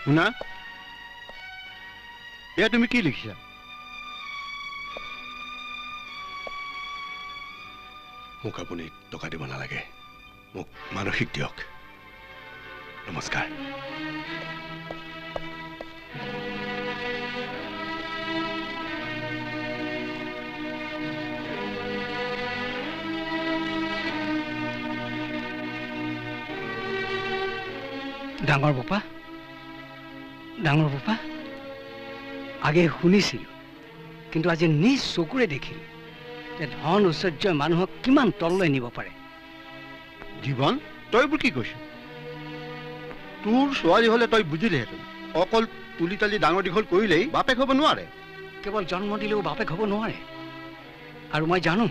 শুনা, এয়া তুমি কি লিখিছা? মোক আপুনি টকা দিব নালাগে, মোক মানসিক দিয়ক। নমস্কাৰ। ডাঙৰ বোপা, ডাঙৰ বোপা, আগে শুনিছিলোঁ, কিন্তু আজি নিজ চকুৰে দেখিলোঁ যে ধন ঐশ্বৰ্যই মানুহক কিমান তললৈ নিব পাৰে। জীৱন, তই এইবোৰ কি কৈছ? তোৰ ছোৱালী হ'লে তই বুজিলেহেঁতেন। অকল তুলি তালি ডাঙৰ দীঘল কৰিলেই বাপেক হ'ব নোৱাৰে। কেৱল জন্ম দিলেও বাপেক হ'ব নোৱাৰে। আৰু মই জানো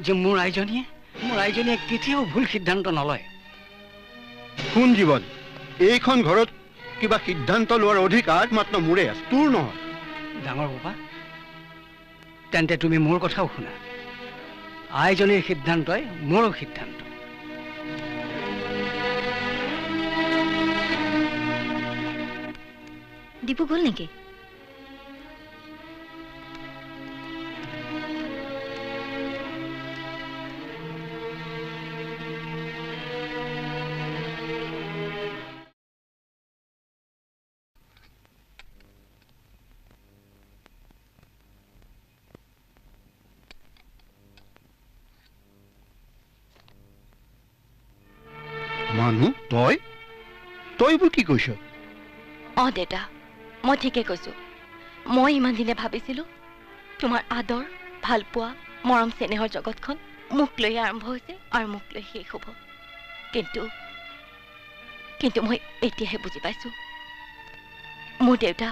যে মোৰ আইজনীয়ে কেতিয়াও ভুল সিদ্ধান্ত নলয়। শুন জীৱন, এইখন ঘৰত কিবা সিদ্ধান্ত লোৱাৰ অধিকাৰ মাত্ৰ মোৰে আছে, তোৰ নহয়। ডাঙৰ বোপা, তেন্তে তুমি মোৰ কথাও শুনা। আইজনীৰ সিদ্ধান্তই মোৰো সিদ্ধান্ত। দীপু গ'ল নেকি? মানুহ তই এইবোৰ কি কৈছ? অঁ দেউতা, মই ঠিকে কৈছোঁ। মই ইমান দিনে ভাবিছিলোঁ তোমাৰ আদৰ, ভালপোৱা, মৰম চেনেহৰ জগতখন মোক লৈয়ে আৰম্ভ হৈছে আৰু মোক লৈ শেষ হ'ব। কিন্তু মই এতিয়াহে বুজি পাইছোঁ মোৰ দেউতা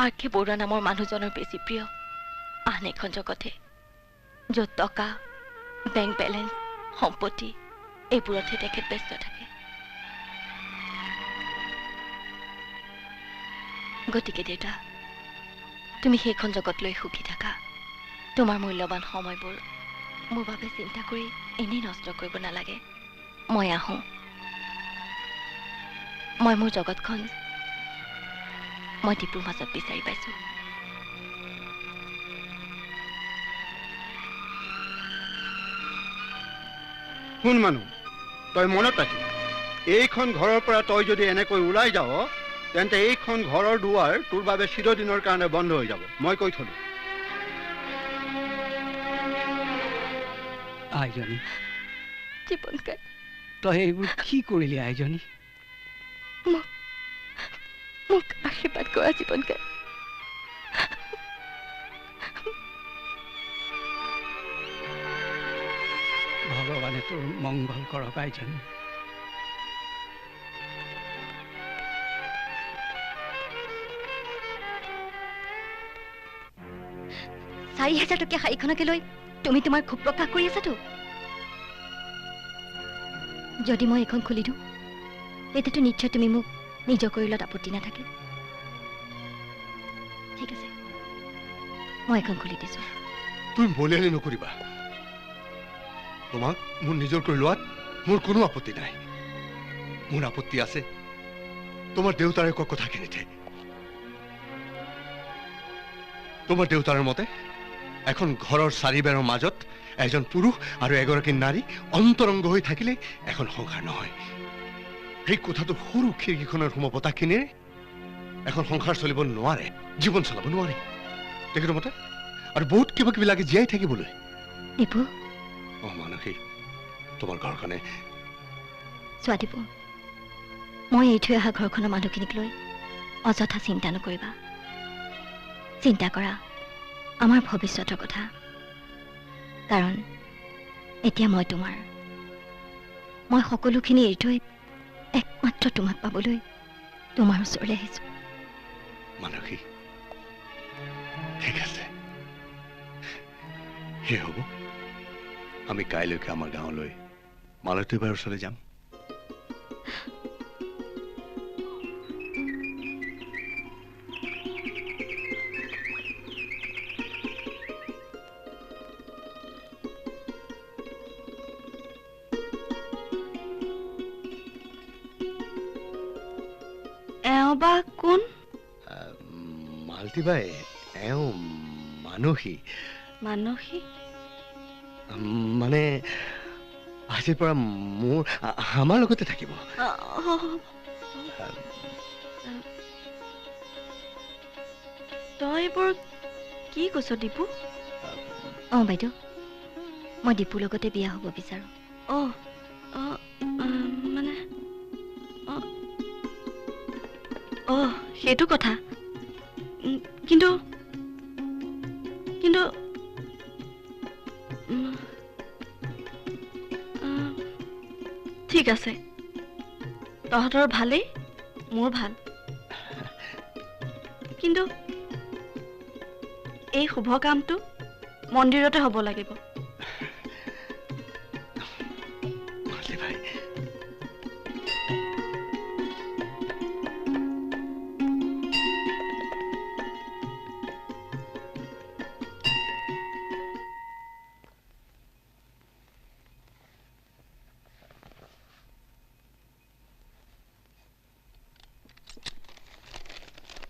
আৰ.কে. বৰুৱা নামৰ মানুহজনৰ বেছি প্ৰিয় আন এখন জগতহে, য'ত টকা, বেংক বেলেঞ্চ, সম্পত্তি এইবোৰতহে তেখেত ব্যস্ত থাকে। গতিকে দেউতা, তুমি সেইখন জগত লৈ সুখী থাকা। তোমাৰ মূল্যৱান সময়বোৰ মোৰ বাবে চিন্তা কৰি এনেই নষ্ট কৰিব নালাগে। মই আহোঁ। মই মোৰ জগতখন মই দীপুৰ মাজত বিচাৰি পাইছোঁ। শুন মানুহ, তই মনত ৰাখি এইখন ঘৰৰ পৰা তই যদি এনেকৈ ওলাই যাৱ তেন্তে এইখন ঘৰৰ দুৱাৰ তোৰ বাবে চিৰদিনৰ কাৰণে বন্ধ হৈ যাব। মই কৈ থলো। আইজনী, জীৱনকাল তই এইবোৰ কি কৰিলি আইজনী? মোক আশীৰ্বাদ কৰা জীৱনকাল। ভগৱানে তোৰ মংগল কৰক আইজনী। 4,000 টকীয়া শাড়ীখনকে লৈ তুমি তোমাৰ ক্ষোভ প্ৰকাশ কৰি আছাতো। যদি মই এখন খুলি দিওঁ তেতিয়াতো নিশ্চয় তুমি মোক নিজৰ কৰি লোৱাত আপত্তি নাথাকে। ঠিক আছে, মই এখন খুলি দিছোঁ। তুমি বলিয়ালি নকৰিবা। তোমাক মোৰ নিজৰ কৰি লোৱাত মোৰ কোনো আপত্তি নাই। মোৰ আপত্তি আছে তোমাৰ দেউতাৰে কোৱা কথাখিনিতে। তোমাৰ দেউতাৰ মতে এখন ঘৰৰ চাৰিবেৰৰ মাজত এজন পুৰুষ আৰু এগৰাকী নাৰী অন্তৰংগ হৈ থাকিলে এখন সংসাৰ নহয়। সেই কথাটো সৰু খিৰিকীখনৰ সোমোৱা বতাহখিনিৰে এখন সংসাৰ চলিব নোৱাৰে, জীৱন চলাব নোৱাৰে। তেখেতৰ মতে আৰু বহুত কিবা কিবি লাগে জীয়াই থাকিবলৈ। দীপু, মানসী, তোমাৰ ঘৰখনে চোৱা দীপু, মই এৰি থৈ অহা ঘৰখনৰ মানুহখিনিক লৈ অযথা চিন্তা নকৰিবা। চিন্তা কৰা আমাৰ ভৱিষ্যতৰ কথা, কাৰণ এতিয়া মই তোমাৰ। মই সকলোখিনি এৰি থৈ একমাত্ৰ তোমাক পাবলৈ তোমাৰ ওচৰলৈ আহিছোঁ। মানসী, ঠিক আছে, সেই হ'ব। আমি কাইলৈকে আমাৰ গাঁৱলৈ মালতী বাৰ ওচৰলৈ যাম। এওঁ বা কোন? মালতী বাই, এওঁ মানসী। মানসী? মানে আজিৰ পৰা আমাৰ লগতে থাকিব। তই এইবোৰ কি কৈছ দীপু? অঁ বাইদেউ, মই দীপুৰ লগতে বিয়া হ'ব বিচাৰোঁ। মানে সেইটো কথা। কিন্তু ঠিক আছে, তহঁতৰ ভালেই, মোৰ ভাল। কিন্তু এই শুভ কামটো মন্দিৰতে হ'ব লাগিব।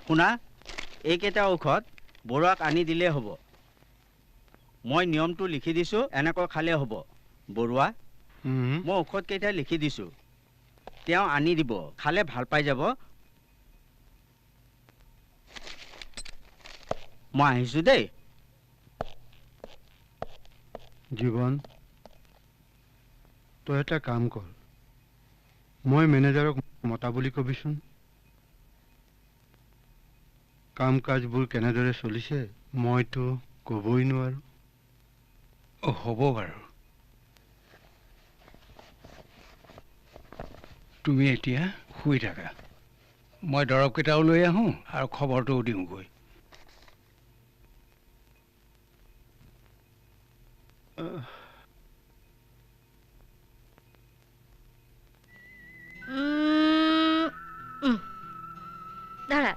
শুনা, এইকেইটা ঔষধ বৰুৱাক আনি দিলেই হ'ব। মই নিয়মটো লিখি দিছোঁ, এনেকৈ খালে হ'ব। বৰুৱা, মই ঔষধকেইটা লিখি দিছোঁ, তেওঁ আনি দিব, খালে ভাল পাই যাব। মই আহিছোঁ দেই। জীৱন, তই এটা কাম কৰ, মই মেনেজাৰক মতা বুলি কবিচোন। কাম কাজবোৰ কেনেদৰে চলিছে মইতো ক'বই নোৱাৰো। হ'ব বাৰু। তুমি এতিয়া শুই থাকা, মই দৰৱকেইটাও লৈ আহোঁ আৰু খবৰটোও দিওঁগৈ। ধৰা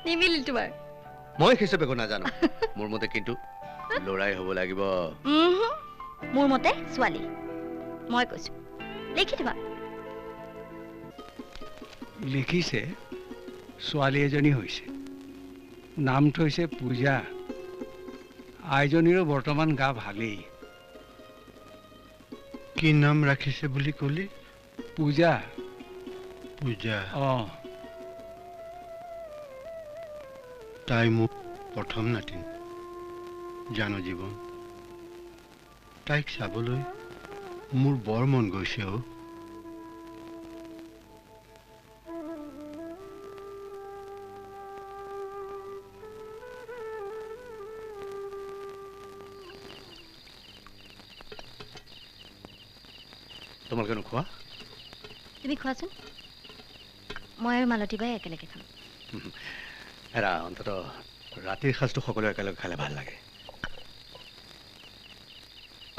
নিমিলিল তোমাৰ। মই হিচাপে একো নাজানো। মোৰ মতে কিন্তু ল'ৰাই হ'ব লাগিব। মোৰ মতে ছোৱালী। মই কৈছো লিখি দিবা। লিখিছে ছোৱালী এজনী হৈছে, নাম থৈছে পূজা। আইজনীৰো বৰ্তমান গা ভালেই। কি নাম ৰাখিছে বুলি ক'লি? পূজা। পূজা। তাই মোক প্ৰথম নাতিন জানো জীৱন। তাইক চাবলৈ মোৰ বৰ মন গৈছে। তোমালোকে নোখোৱা? তুমি খোৱাচোন, মই আৰু মালতী বাই একেলগে খাম। হেৰা, অন্তত ৰাতিৰ সাজটো সকলোৱে একেলগে খালে ভাল লাগে।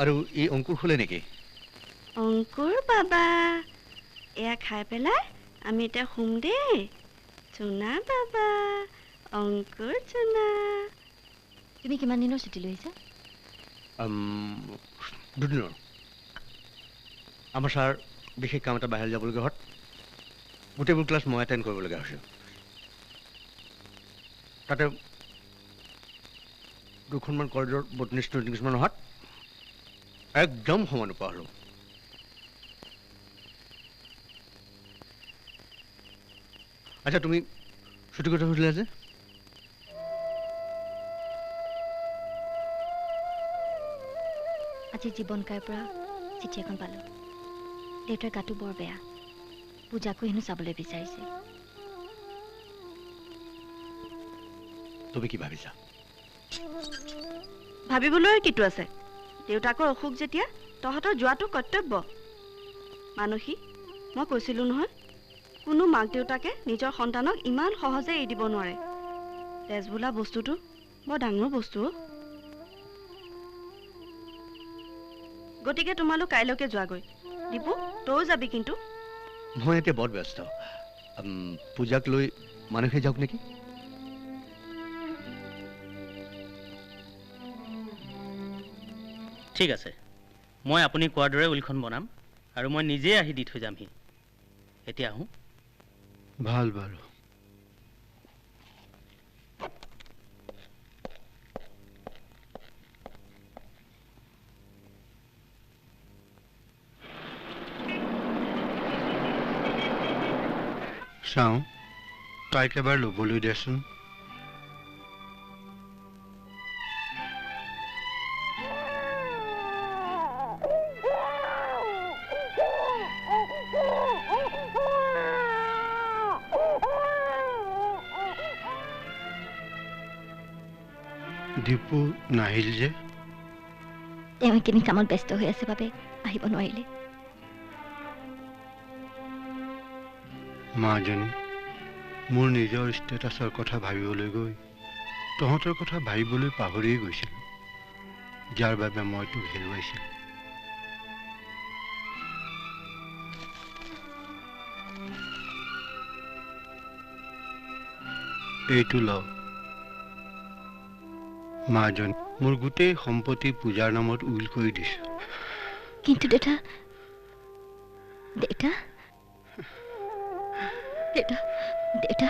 আৰু ই অংকুৰ শুলে নেকি? অংকুৰ বাবা, এয়া খাই পেলাই আমি এতিয়া শুম দেই। চুনা বাবা, অংকুৰ চুনা। তুমি কিমান দিনৰ ছুটি লৈ আহিছা? দুদিনৰ। আমাৰ ছাৰ বিশেষ কাম এটা বাহিৰ যাবলগীয়া হোৱাত গোটেইবোৰ ক্লাছ মই এটেণ্ড কৰিবলগীয়া হৈছোঁ। তাতে দুখনমান কলেজৰ বটনী ষ্টুডেণ্ট কিছুমান অহাত একদম সময় নোপোৱা হ'লোঁ। আচ্ছা, তুমি ছুটি কথা সুধিলা যে? আজি জীৱন কাইৰ পৰা চিঠি এখন পালোঁ। দেউতাৰ গাটো বৰ বেয়া, পূজাকো হেনো চাবলৈ বিচাৰিছে। তুমি কি ভাবিছা? ভাবিবলৈ কিটো আছে? দেউতাকৰ অসুখ যেতিয়া তহঁতৰ যোৱাটো কৰ্তব্য। মানসী, মই কৈছিলোঁ নহয়, কোনো মাক দেউতাকে নিজৰ সন্তানক ইমান সহজে এৰি দিব নোৱাৰে। তেজ বোলা বস্তুটো বৰ ডাঙৰ বস্তু। গতিকে তোমালোক কাইলৈকে যোৱাগৈ। দীপু, তইও যাবি কিন্তু। মই এতিয়া বৰ ব্যস্ত। পূজাক লৈ মানসী যাওক নেকি? ঠিক আছে, মই আপুনি কোৱাৰ দৰে উইলখন বনাম আৰু মই নিজেই আহি দি থৈ যামহি। এতিয়া আহোঁ। ভাল বাৰু। চাওঁ, তাইক এবাৰ ল'বলৈ দেচোন। দীপু নাহিল যে? তেওঁ এইখিনি কামত ব্যস্ত হৈ আছে বাবে আহিব নোৱাৰিলে। মাজনী, মোৰ নিজৰ ষ্টেটাছৰ কথা ভাবিবলৈ গৈ তহঁতৰ কথা ভাবিবলৈ পাহৰিয়ে গৈছিলোঁ, যাৰ বাবে মই তোক হেৰুৱাইছিলোঁ। এইটো ল মাজনী, মোৰ গোটেই সম্পত্তি পূজাৰ নামত উইল কৰি দিছোঁ। কিন্তু দেউতা, দেউতা, দেউতা, দেউতা, দেউতা।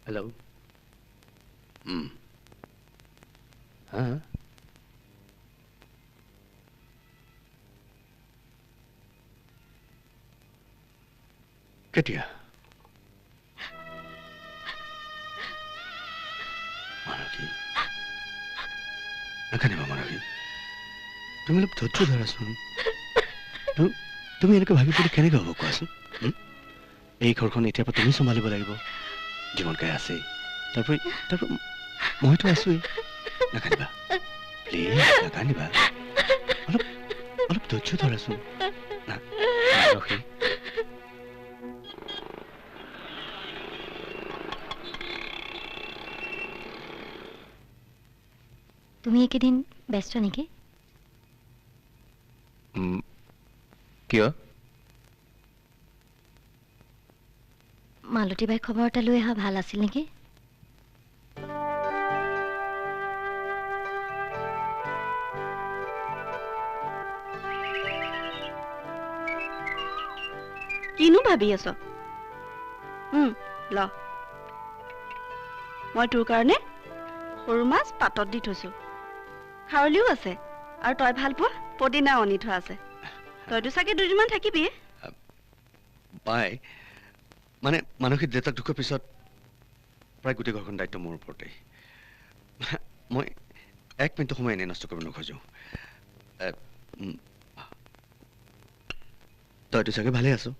হেল্ল'। হা কেতিয়া? মানসী নাকান্দিবা মানসী, তুমি অলপ ধৈৰ্য ধৰাচোন। তুমি এনেকৈ ভাবি পেলাই কেনেকৈ হ'ব কোৱাচোন? এই ঘৰখন এতিয়াৰ পৰা তুমি চম্ভালিব লাগিব। জীৱনকাই আছেই, তাৰপৰি মইতো আছোৱেই। নাকান্দিবা প্লিজ, নাকান্দিবা, অলপ ধৈৰ্য ধৰাচোন। মানসী তুমি এইকেইদিন ব্যস্ত নেকি? কিয়? মালতী বাই খবৰ এটা লৈ অহা ভাল আছিল নেকি? কিনো ভাবি আছ? ল, মই তোৰ কাৰণে সৰু মাছ পাতত দি থৈছো। খাৰলিও আছে, আৰু তই ভাল পোৱা পদিনা আনি থোৱা আছে। তইতো চাগে দুদিনমান থাকিবি। বাই, মানে মানসিক দেউতাক ঢুকোৱাৰ পিছত প্ৰায় গোটেই ঘৰখন দায়িত্ব মোৰ ওপৰতেই। মই এক মিনিট সময় এনেই নষ্ট কৰিব নোখোজো। তইতো চাগে ভালে আছো?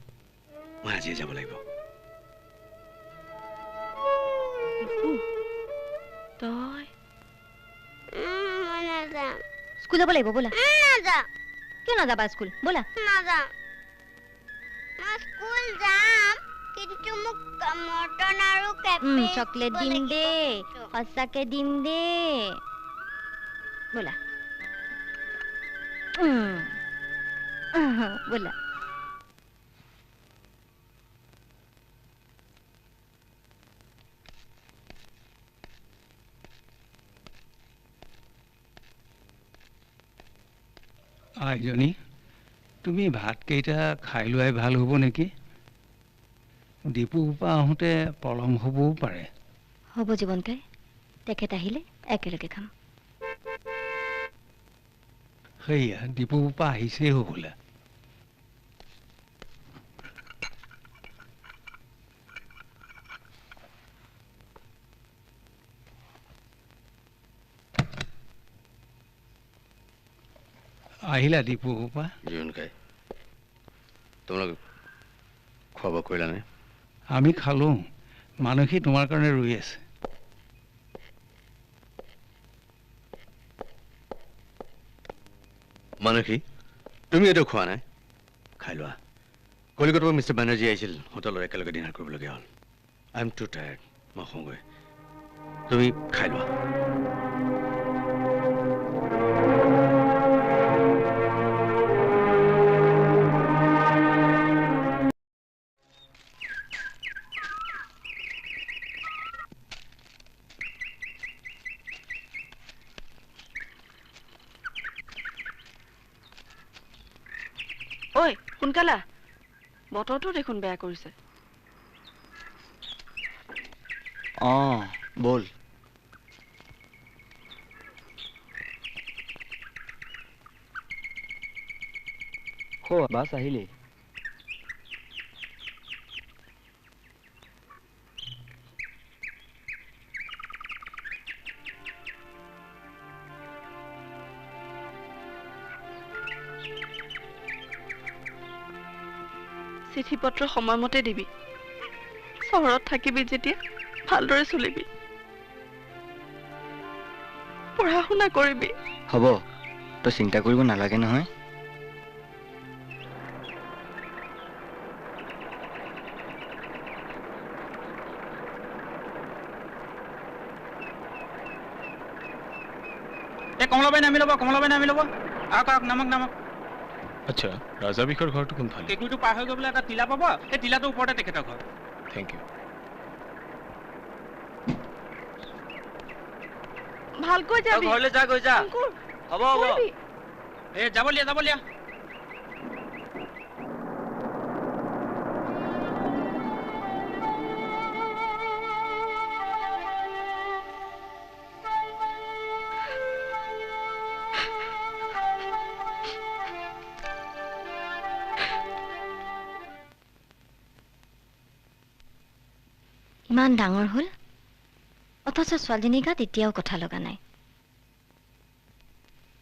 মই আজিয়ে যাব লাগিব। তই স্কুল যাব লাগিব, ব'লা। কিয় নাযাবা স্কুল? ব'লা। চকলেট দিম দে, সঁচাকে দিম দে, ব'লা। ব'লা। আইজনী, তুমি ভাতকেইটা খাই লোৱাই ভাল হ'ব নেকি? দীপুৰ পৰা আহোঁতে পলম হ'বও পাৰে। হ'ব জীৱনকাই, তেখেত আহিলে একেলগে খাম। সেয়া দীপুৰ পৰা আহিছেই হ'বলা। আহিলা দীপুৰ পৰা? জীৱনকাই, তোমালোক খোৱা বোৱা কৰিলা নে? আমি খালোঁ। মানসী তোমাৰ কাৰণে ৰৈ আছে। মানসী, তুমি এইটো খোৱা নাই? খাই লোৱা। কলিকতাৰ পৰা মিষ্টাৰ বেনাৰ্জী আহিছিল, হোটেলত একেলগে ডিনাৰ কৰিবলগীয়া হ'ল। আই এম টু টায়াৰ্ড, মই শুওঁগৈ। তুমি খাই লোৱা। ঐ সোনকালে, বতৰটো দেখোন বেয়া কৰিছে। বল। বাছ আহিলেই। চিঠি পত্ৰ সময়মতে দিবি। চহৰত থাকিবি যেতিয়া ভালদৰে চলিবি, পঢ়া শুনা কৰিবি। হ'ব, তই চিন্তা কৰিব নালাগে নহয়। কমলাবাই নামি ল'ব, কমলাবাই নামি ল'ব। আহক নামক নামক। আচ্ছা, ৰাজাবিষৰ ঘৰটো কোনফালে? কেঁকুৰিটো পাৰ হৈ গৈ পেলাই এটা টিলা পাব, সেই টিলাটোৰ ওপৰতে তেখেতৰ ঘৰ। Thank you. ভালকৈ যাবি ঘৰলৈ যা গৈ যা অংকুৰ, হ'ব হ'ব কৰিবি। এই যাব লিয়া ইমান ডাঙৰ হ'ল অথচ ছোৱালীজনীৰ গাত এতিয়াও কথা লগা নাই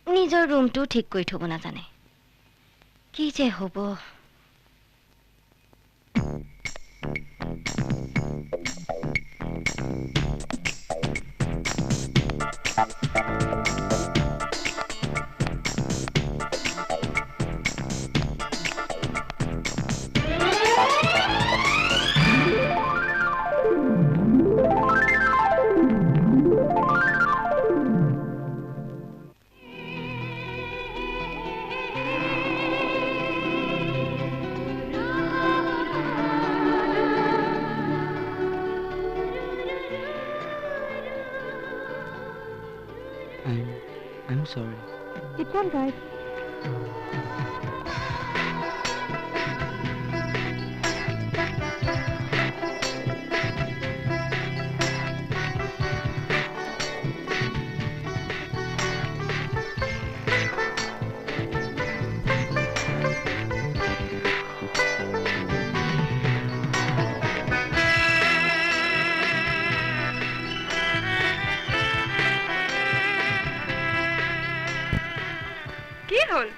নিজৰ ৰুমটো ঠিক কৰি থ'ব নাজানে কি যে হ'ব I'm sorry. It's all right.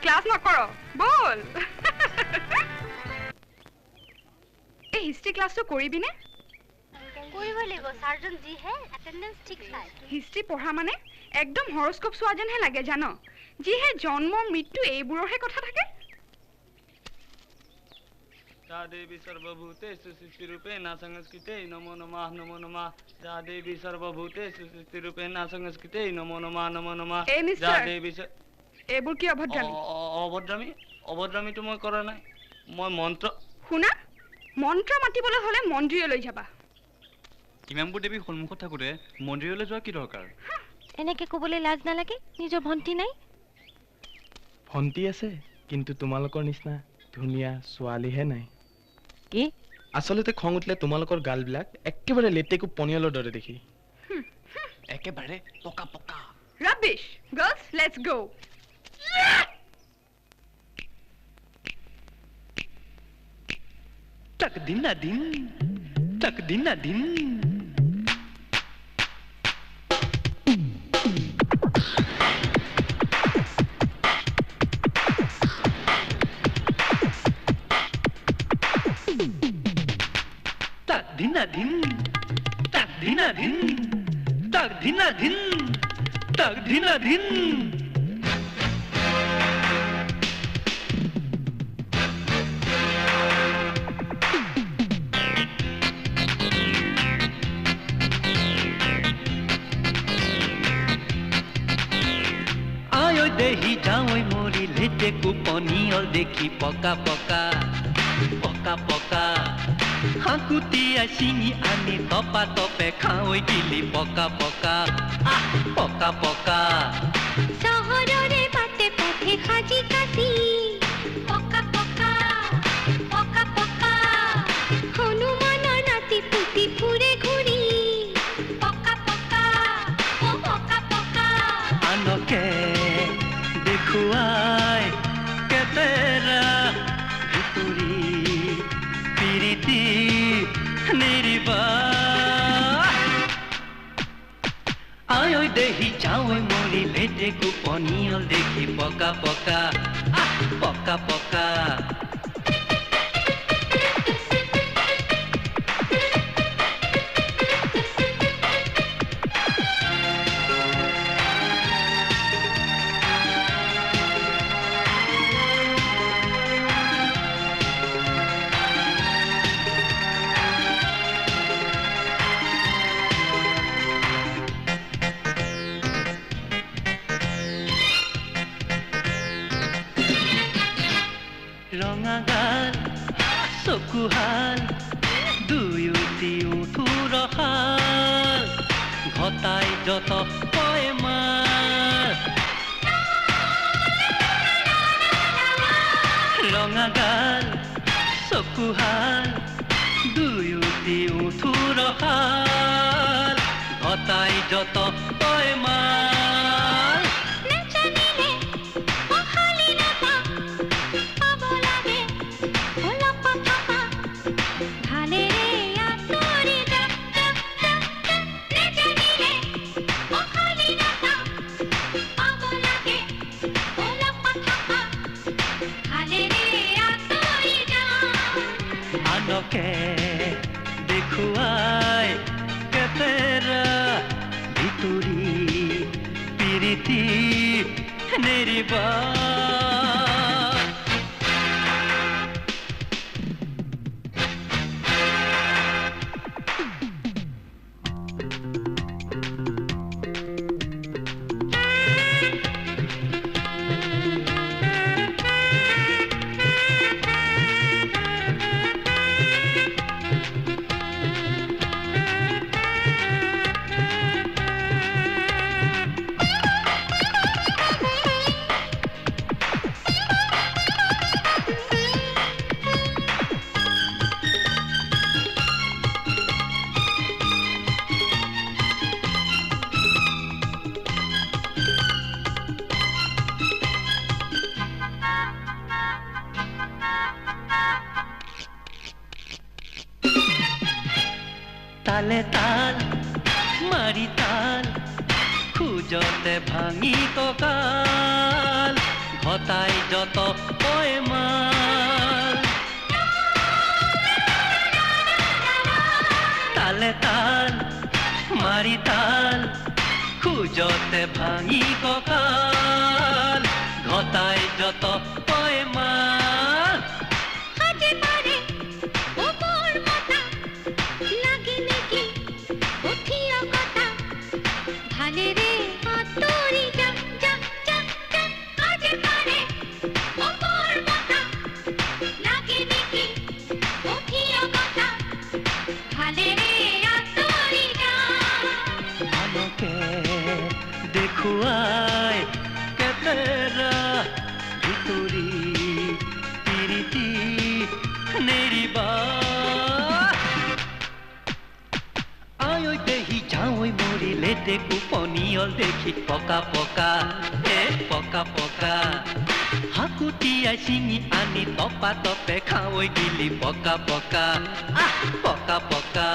Class নকৰ বল এই হিষ্ট্ৰী ক্লাসটো কৰিবিনে কৰিব লাগিব সাৰ্জন জি হে অ্যাটেন্ডেন্স ঠিক চাই হিষ্ট্ৰী পঢ়া মানে একদম হৰস্কোপ চোৱা যেনহে লাগে জানো যিহে জন্ম মৃত্যু এইবোৰৰহে কথা থাকে जा देवी सर्वभूतेषु सृष्टिरूपेण संस्कृते नमो नमः जा देवी सर्वभूतेषु सृष्टिरूपेण संस्कृते नमो नमः ए मिस्टर जा देवी এইবোৰ কি অভদ্ৰামী অভদ্ৰামীটো মই কৰা নাই মই মন্ত্ৰ শুনা মন্ত্ৰ মাতিবলৈ হলে মন্দিৰলৈ যাবা ইমামবোৰ দেৱী সন্মুখত থাকোতে মন্দিৰলৈ যোৱা কি দৰকাৰ এনেকে ক'বলৈ লাজ নালাগে নিজৰ ভণ্টি নাই ভণ্টি আছে কিন্তু তোমালোকৰ নিচিনা ধুনীয়া ছোৱালীহে নাই কি আচলতে খং উঠিলে তোমালোকৰ গালবিলাক একেবাৰে লেটেকু পনিয়লৰ দৰে দেখি একেবাৰে পকা পকা ৰাবিশ গাৰ্লছ লেটস গো तक दिन ना दिन तक दिन ना दिन तक दिन ना दिन तक दिन ना दिन तक दिन ना दिन तक दिन ना दिन দেহি যাওঁই মৰি লেটেকু পনিয়ল দেখি পকা পকা পকা পকা হাকুটিয়াই চিঙি আনি তপা তপে খাওঁই দিলি পকা পকা পকা পকা চহৰৰে পাতে পথে সাজি কাটি পকা পকা পকা পকা হনুমানৰ নাতি পুতি ফুৰে ঘূৰি পকা পকা ও পকা পকা আনকে দেখুৱাই কেতেৰা ভিতৰি পিৰিতি নিৰিবা আয়ৈ দেহি যাওঁই মৰি লেটেকু পনিয়ল দেখি পকা পকা পকা পকা ৰঙাগাল চকুহাল দুয়োটি উঠুৰহাল ঘটাই যত কয় মা ৰঙা গাল চকুহাল দুয়োটি উঠুৰ শাল ঘটাই যত তই মাল আনকে দেখুৱাই কেতেৰা ভিতৰি পিৰিতি নেৰিবা তালে তাল মাৰি তাল খোজতে ভাঙি কঁকাল ঘটাই যত তই মাল তালে তাল মাৰি তাল খোজতে ভাঙি কঁকাল ঘটাই যত তই মাল দেখুৱাই কেতেৰা ভিতৰি পিৰিতি নেৰিবা আঐ দেহি যাওঁই মৰিলে দেখো পনিয়ল দেখি পকা পকা পকা পকা হাকুটিয়াই চিঙি আনি তপা তপে খাওঁই গিলি পকা পকা পকা পকা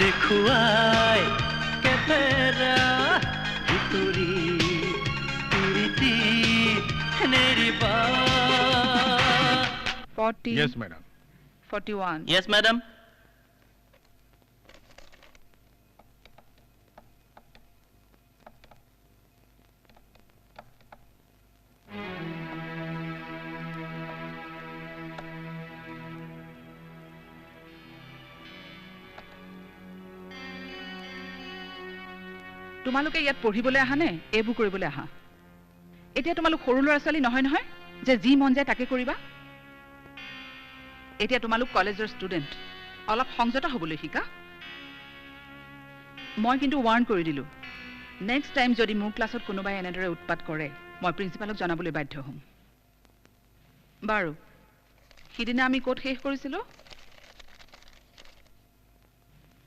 দেখুৱাই কেতেৰা ভিতৰি পিৰিতি নেৰিবা 40 Yes, madam. 41 Yes, madam. তোমালোকে ইয়াত পঢ়িবলৈ আহা নে এইবোৰ কৰিবলৈ আহা এতিয়া তোমালোক সৰু ল'ৰা ছোৱালী নহয় নহয় যে যি মন যায় তাকে কৰিবা এতিয়া তোমালোক কলেজৰ ষ্টুডেণ্ট অলপ সংযত হ'বলৈ শিকা মই কিন্তু ৱাৰ্ণ কৰি দিলোঁ নেক্সট টাইম যদি মোৰ ক্লাছত কোনোবাই এনেদৰে উৎপাত কৰে মই প্ৰিন্সিপালক জনাবলৈ বাধ্য হ'ম বাৰু সিদিনা আমি ক'ত শেষ কৰিছিলোঁ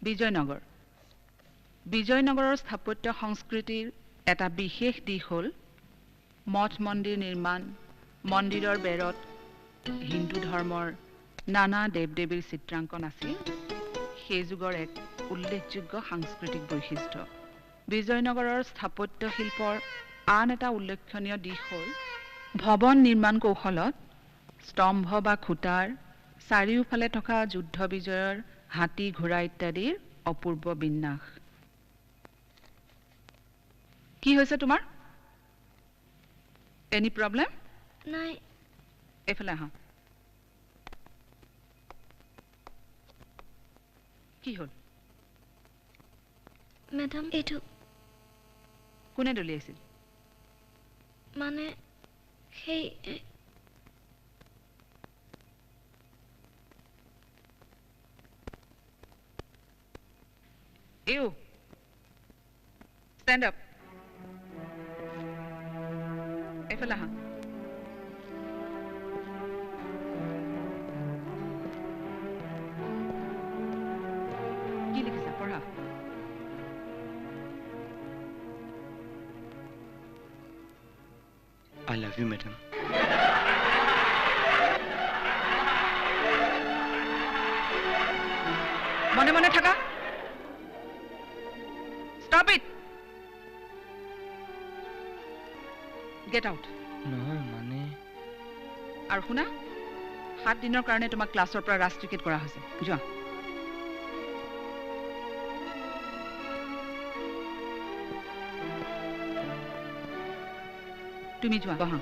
বিজয়নগৰ বিজয়নগৰৰ স্থাপত্য সংস্কৃতিৰ এটা বিশেষ দিশ হ'ল মঠ মন্দিৰ নিৰ্মাণ মন্দিৰৰ বেৰত হিন্দু ধৰ্মৰ নানা দেৱ দেৱীৰ চিত্ৰাংকন আছিল সেই যুগৰ এক উল্লেখযোগ্য সাংস্কৃতিক বৈশিষ্ট্য বিজয়নগৰৰ স্থাপত্য শিল্পৰ আন এটা উল্লেখনীয় দিশ হ'ল ভৱন নিৰ্মাণ কৌশলত স্তম্ভ বা খুঁটাৰ চাৰিওফালে থকা যুদ্ধ বিজয়ৰ হাতী ঘোঁৰা ইত্যাদিৰ অপূৰ্ব বিন্যাস কি হৈছে তোমাৰ এনি প্ৰব্লেম নাই এফালে আহা কি হ'ল মেডাম এইটো কোনে দলিয়াইছিল মানে সেই ইউ ষ্টেণ্ড আপ এইফালে আহা কি লিখিছা পঢ়া I love you, madam. মনে মনে থাকা স্টপ ইট গেট আউট নহয় মানে আৰু শুনা 7 দিনৰ কাৰণে তোমাক ক্লাছৰ পৰা ৰাষ্ট্ৰীকৃত কৰা হৈছে যোৱা তুমি যোৱা বহা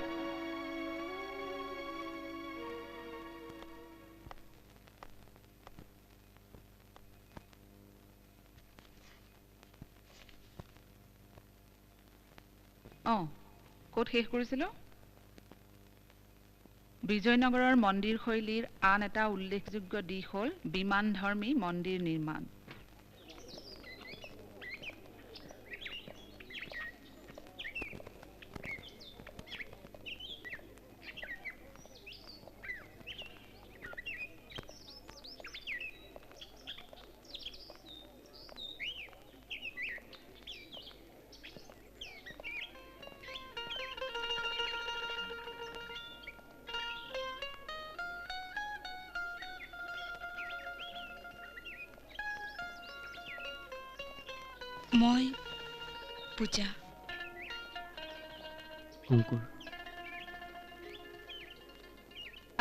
ক'ত শেষ কৰিছিলোঁ বিজয়নগৰৰ মন্দিৰ শৈলীৰ আন এটা উল্লেখযোগ্য দিশ হ'ল বিমানধৰ্মী মন্দিৰ নিৰ্মাণ মই পূজা অংকুৰ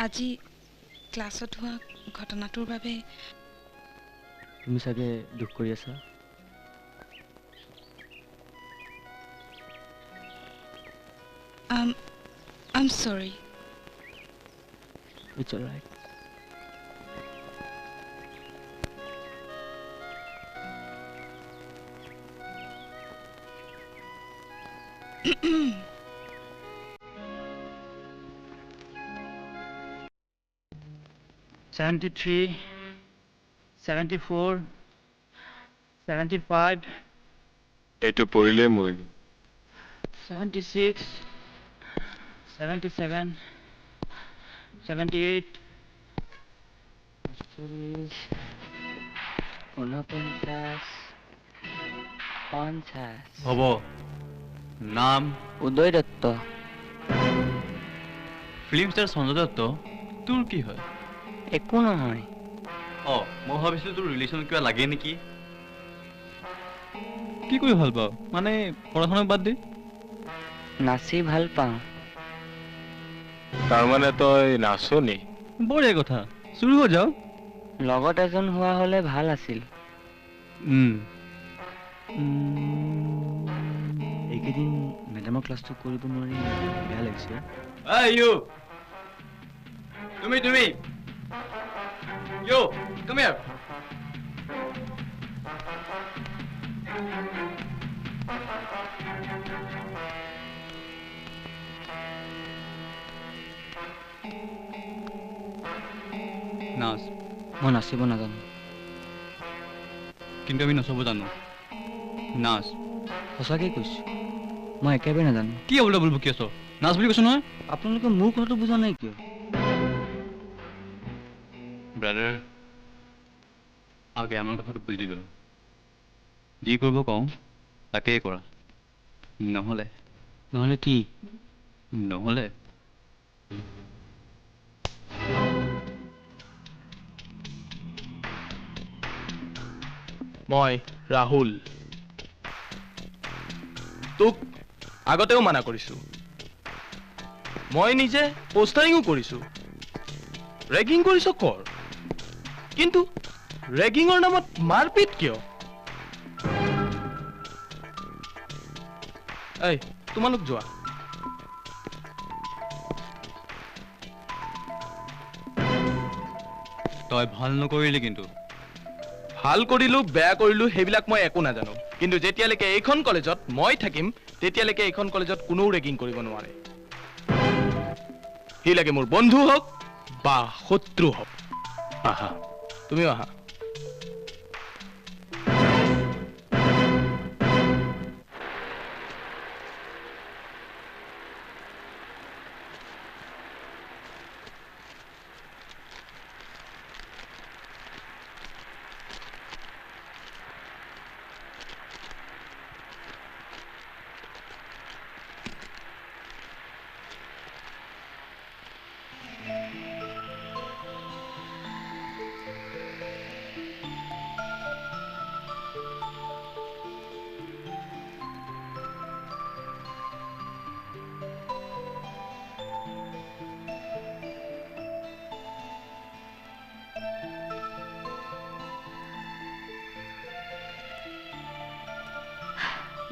আজি ক্লাছত হোৱা ঘটনাটোৰ বাবে তুমি চাগে দুখ কৰি আছা I'm sorry. It's all right. $73, $74, $75. এইটো পৰিলে মই 76, 77, 78, 49, 50 হ'ব নাম উদয় দত্ত ফিল্ম ষ্টাৰ সঞ্জয় দত্ত তোৰ কি হয় একো নহয় মই ভাবিছিলো তোৰ ৰিলেশ্যন কিবা লাগে নেকি কি কৰি ভাল পাওঁ মানে পঢ়া শুনা বাদ দি নাচি ভাল পাওঁ তাৰমানে তই নাচনি বঢ়িয়া কথা চুৰু হৈ যাও লগত এজন হোৱা হলে ভাল আছিল এইকেইদিন মেডামৰ ক্লাছটো কৰিব নোৱাৰি বেয়া লাগিছে তুমি Yo, come here. নাচ মই নাচিব নাজানো কিন্তু আমি নাচাব জানো নাচ সঁচাকৈ কৈছোঁ মই একেবাৰে নাজানো কি অবলা বল বকি আছ নাচ বুলি কৈছো নহয় আপোনালোকে মোৰ কথাটো বুজা নাই কিয় ব্ৰাদাৰ আগে আমাৰ কথাটো বুজি গ'ল যি কৰিব কওঁ তাকেই কৰা নহ'লে কি নহ'লে মই ৰাহুল তোক আগতেও মানা কৰিছো মই নিজে পোষ্টাৰিঙো কৰিছো ৰেগিং কৰিছ কৰ কিন্তু ৰেগিঙৰ নামত মাৰপিট কিয় এই তোমালোক যোৱা তই ভাল নকৰিলি কিন্তু ভাল কৰিলো বেয়া কৰিলো সেইবিলাক মই একো নাজানো কিন্তু যেতিয়ালৈকে এইখন কলেজত মই থাকিম তেতিয়ালৈকে এইখন কলেজত কোনো ৰেগিং কৰিব নোৱাৰে সি লাগে মোৰ বন্ধু হওক বা শত্ৰু হওক আহা তুমিও আহা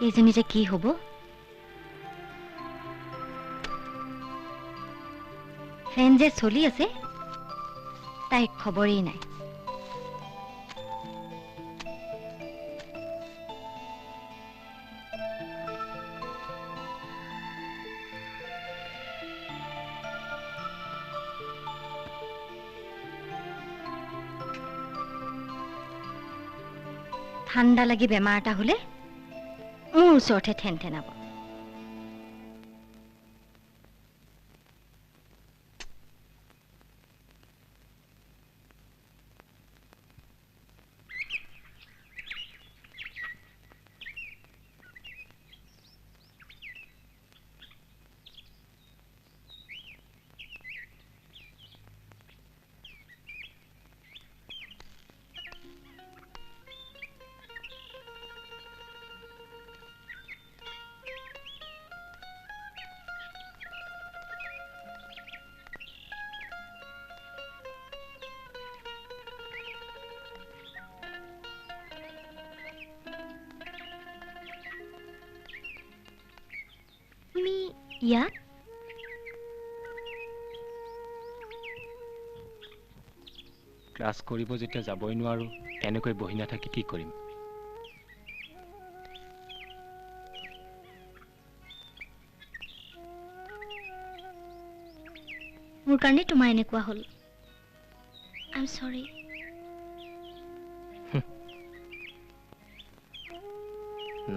এইজনী যে কি হ'ব ফেন যে চলি আছে তাইৰ খবৰেই নাই ঠাণ্ডা লাগি বেমাৰ এটা হলে মোৰ ওচৰতে ঠেন ঠেনাব ইয়াত ক্লাছ কৰিব যেতিয়া যাবই নোৱাৰো এনেকৈ বহি নাথাকি কি কৰিম মোৰ কাৰণে তোমাৰ এনেকুৱা হ'ল আই এম সৰি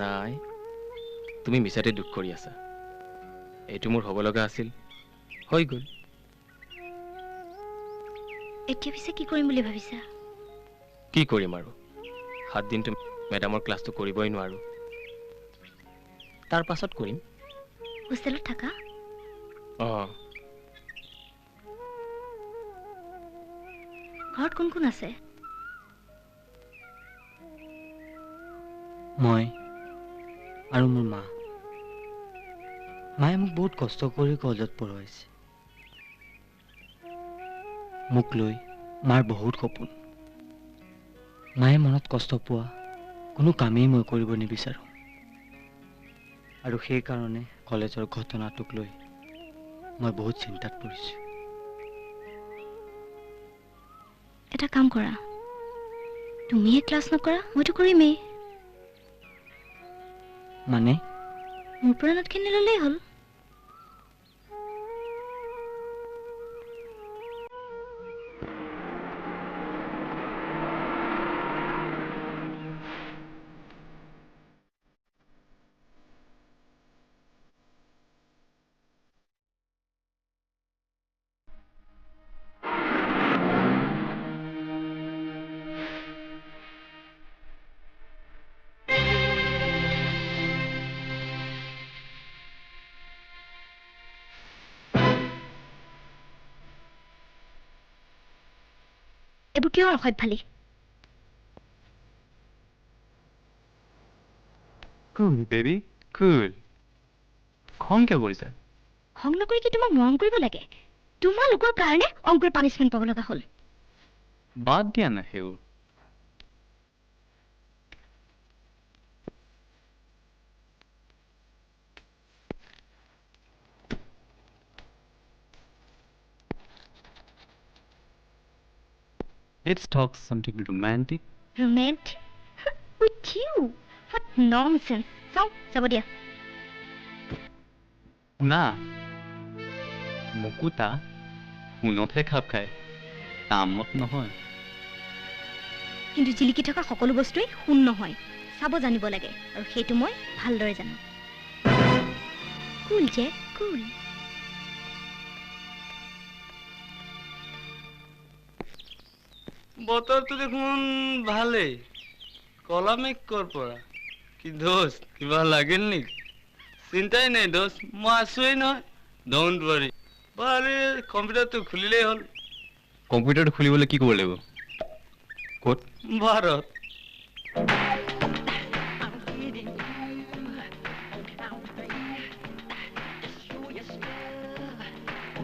নাই তুমি মিছাতে দুখ কৰি আছা এইটো মোৰ হ'ব লগা আছিল হৈ গ'ল এতিয়া পিছে কি কৰিম বুলি ভাবিছা কি কৰিম আৰু 7 দিনটো মেডামৰ ক্লাছটো কৰিবই নোৱাৰো তাৰ পাছত কৰিম হোষ্টেলত থাকা ঘৰত কোন কোন আছে মই আৰু মোৰ মা মায়ে মোক বহুত কষ্ট কৰি কলেজত পঢ়াইছে মোক লৈ মাৰ বহুত সপোন মায়ে মনত কষ্ট পোৱা কোনো কামেই মই কৰিব নিবিচাৰো আৰু সেইকাৰণে কলেজৰ ঘটনাটোক লৈ মই বহুত চিন্তাত পৰিছো এটা কাম কৰা তুমিয়ে ক্লাছ নকৰা মইতো কৰিমেই মানে মোৰ পৰা নোটখিনি ল'লেই হ'ল এইবোৰ কিয় অসভ্যালি কুল বেবি কুল খং কিয় কৰিছা খং নকৰি কি তোমাক মৰম কৰিব লাগে তোমালোকৰ কাৰণে অংকুৰে পানিছমেণ্ট পাব লগা হ'ল বাদ দিয়া না সেইবোৰ Let's talk something romantic. Romantic? With you? What nonsense. Sao? যাব দিয়া না মুকুতা শুনতহে খাপ খায় কামত নহয় কিন্তু জিলিকি থকা সকলো বস্তুৱেই শুন নহয় চাব জানিব লাগে আৰু সেইটো মই ভালদৰে জানো কুল যে কুল বতৰটো দেখোন ভালেই কলা মেঘ কৰ পৰা কি দোস্ত কিবা লাগিল নেকি চিন্তাই নাই দোস্ত মই আছোৱেই নহয় ডোন্ট ৱাৰি বাৰে কম্পিউটাৰটো খুলিলেই হ'ল কম্পিউটাৰটো খুলিবলৈ কি কৰিব লাগিব ক'ত ভাৰত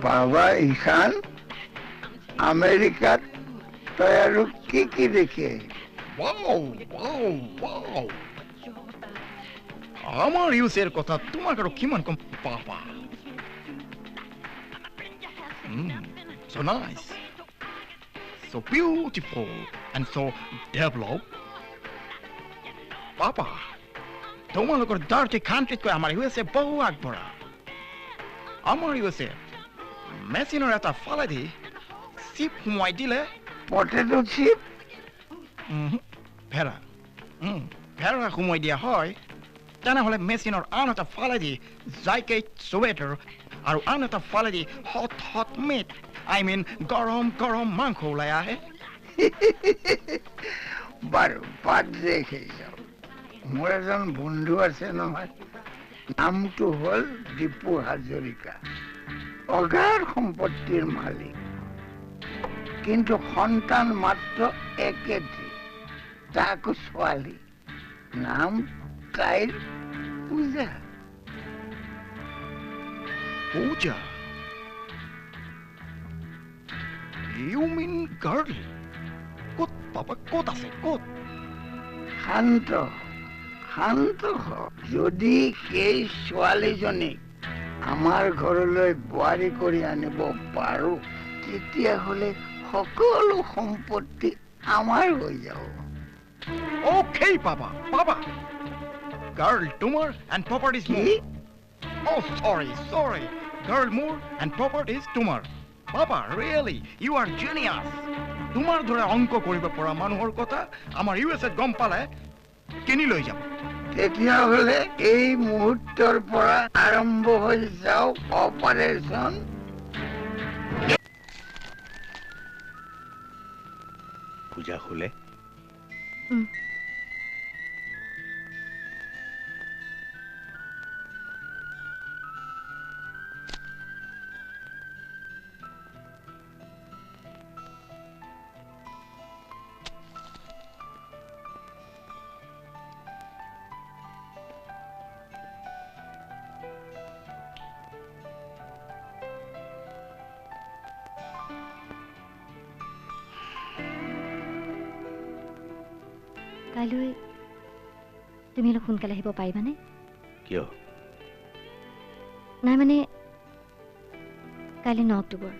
বাবা ঈশান আমেৰিকাত তই আৰু কি দেখে আমাৰ ইউসেৰ কথা তোমাক আৰু কিমান কম papa so nice so beautiful and so developed papa তোমালোকৰ ডাৰ্টি কাণ্ট্ৰিতকৈ আমাৰ ইউএছএ বহু আগবঢ়া আমাৰ ইউএছএ মেচিনৰ এটা ফালেদি চিপ সোমাই দিলে পটেটো চিপ ভেড়া ভেড়া সোমাই দিয়া হয় তেনেহ'লে মেচিনৰ আন এটা ফালেদি জাইকেট চুৱেটাৰ আৰু আন এটা ফালেদি hot hot meat I mean গৰম গৰম মাংস ওলাই আহে বাৰু পাত দেখি যাওঁ মোৰ এজন বন্ধু আছে নহয় নামটো হ'ল দীপু হাজৰিকা অগাধ সম্পত্তিৰ মালিক কিন্তু সন্তান মাত্ৰ একেটি তাকো ছোৱালী নাম তাইৰ পূজা পূজা ইউ মিন গাৰ্ল ক'ত পাপা ক'ত আছে ক'ত শান্ত শান্ত যদি সেই ছোৱালীজনীক আমাৰ ঘৰলৈ বোৱাৰী কৰি আনিব পাৰোঁ তেতিয়াহ'লে সকলো সম্পত্তি আমাৰ হৈ যাব Okay, Papa. Papa. Girl, Tumor and properties more. Oh, sorry. Girl, more and properties Tumor. Papa, really, you are genius. Tumor ধৰে অংক কৰিব পৰা মানুহৰ কথা আমাৰ ইউএছএত গম পালে কিনি লৈ যাব তেতিয়াহ'লে এই মুহূৰ্তৰ পৰা আৰম্ভ হৈ যাওক অপাৰেশ্যন পূজা হ'লে কাইলৈ তুমি অলপ সোনকালে আহিব পাৰিবানে কিয় নাই মানে কাইলৈ 9 অক্টোবৰ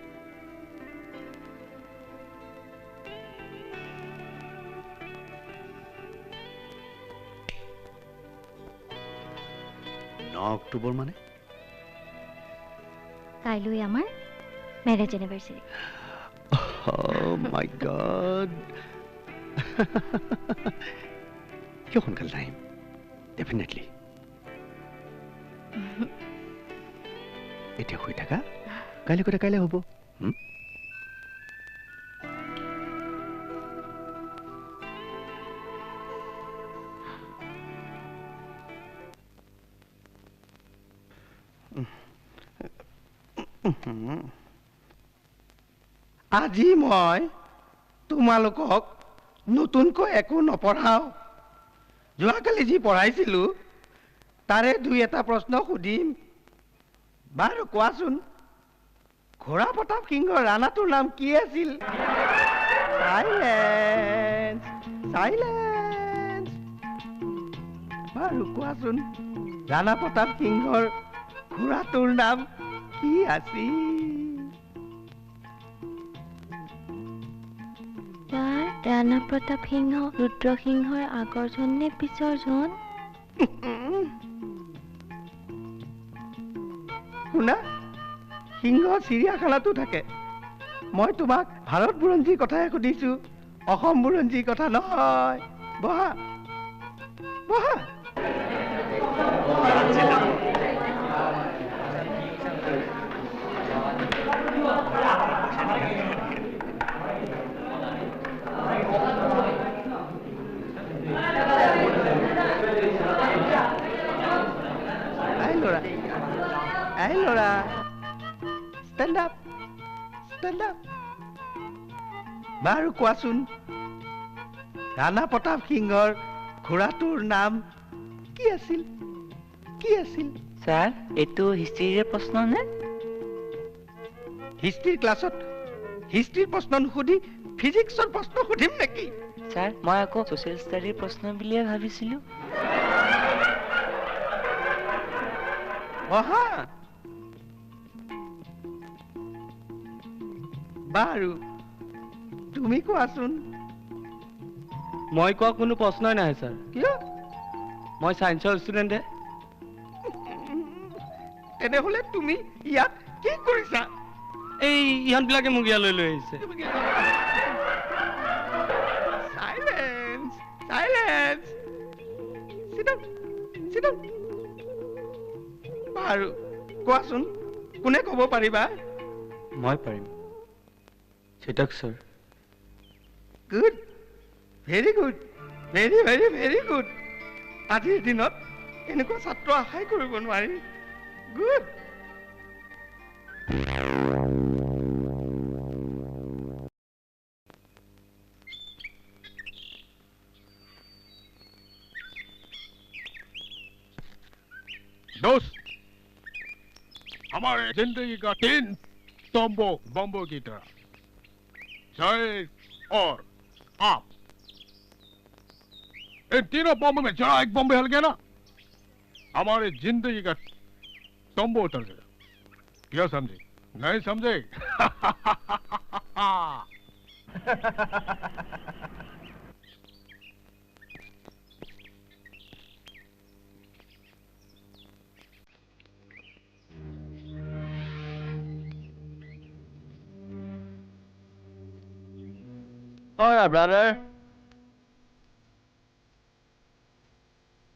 অক্টোবৰ মানে কাইলৈ আমাৰ marriage anniversary Oh my God. কিয় সোনকালে নাহিম ডেফিনেটলি এতিয়া শুই থাকা কাইলৈ কথা কাইলৈ হ'ব আজি মই তোমালোকক নতুনকৈ একো নপঢ়াওঁ যোৱাকালি যি পঢ়াইছিলোঁ তাৰে দুই এটা প্ৰশ্ন সুধিম বাৰু কোৱাচোন ঘোঁৰা প্ৰতাপ সিংহৰ ৰাণাটোৰ নাম কি আছিল চাইলেন্স বাৰু কোৱাচোন ৰাণা প্ৰতাপ সিংহৰ ঘোঁৰাটোৰ নাম কি আছিল ৰাণা প্ৰতাপ সিংহ ৰুদ্ৰসিংহৰ আগৰজন নে পিছৰজন শুনা সিংহ চিৰিয়াখানাতো থাকে মই তোমাক ভাৰত বুৰঞ্জীৰ কথাহে সুধিছো অসম বুৰঞ্জীৰ কথা নহয় বহা বহা Hey, Laura. Stand up. বাৰু কোৱাচোন ৰাণা প্ৰতাপ সিংহৰ ঘোঁৰাটোৰ নাম কি আছিল স্যাৰ এইটো হিষ্ট্ৰীৰ প্ৰশ্ন নে হিষ্ট্ৰীৰ ক্লাছত হিষ্ট্ৰীৰ প্ৰশ্ন নুসুধি ফিজিক্সৰ প্ৰশ্ন সুধিম নেকি স্যাৰ মই আকৌ ছ'চিয়েল ষ্টাডিৰ প্ৰশ্ন বুলিয়ে ভাবিছিলোঁ বহা বাৰু তুমি কোৱাচোন মই কোৱা কোনো প্ৰশ্নই নাই ছাৰ কিয় মই ছায়েন্সৰ ষ্টুডেণ্টে তেনেহ'লে তুমি ইয়াত কি কৰিছা এই ইহঁতবিলাকে মোক ইয়ালৈ লৈ আহিছে সাইলেন্স সাইলেন্স সিট ডাউন বাৰু কোৱাচোন কোনে ক'ব পাৰিবা মই পাৰিম চিটক sir good very good very very very good আজিৰ দিনত এনেকুৱা ছাত্ৰ আশাই কৰিব নোৱাৰি গুড दोस्त हमारे जिंदगी का 3 तंबू बम्बू की तरह जय और आप इन तीनों बम्बू में जरा एक बम्बे हल गया ना हमारी जिंदगी का तंबू उतर गया क्या समझे नहीं समझे ব্ৰাদাৰ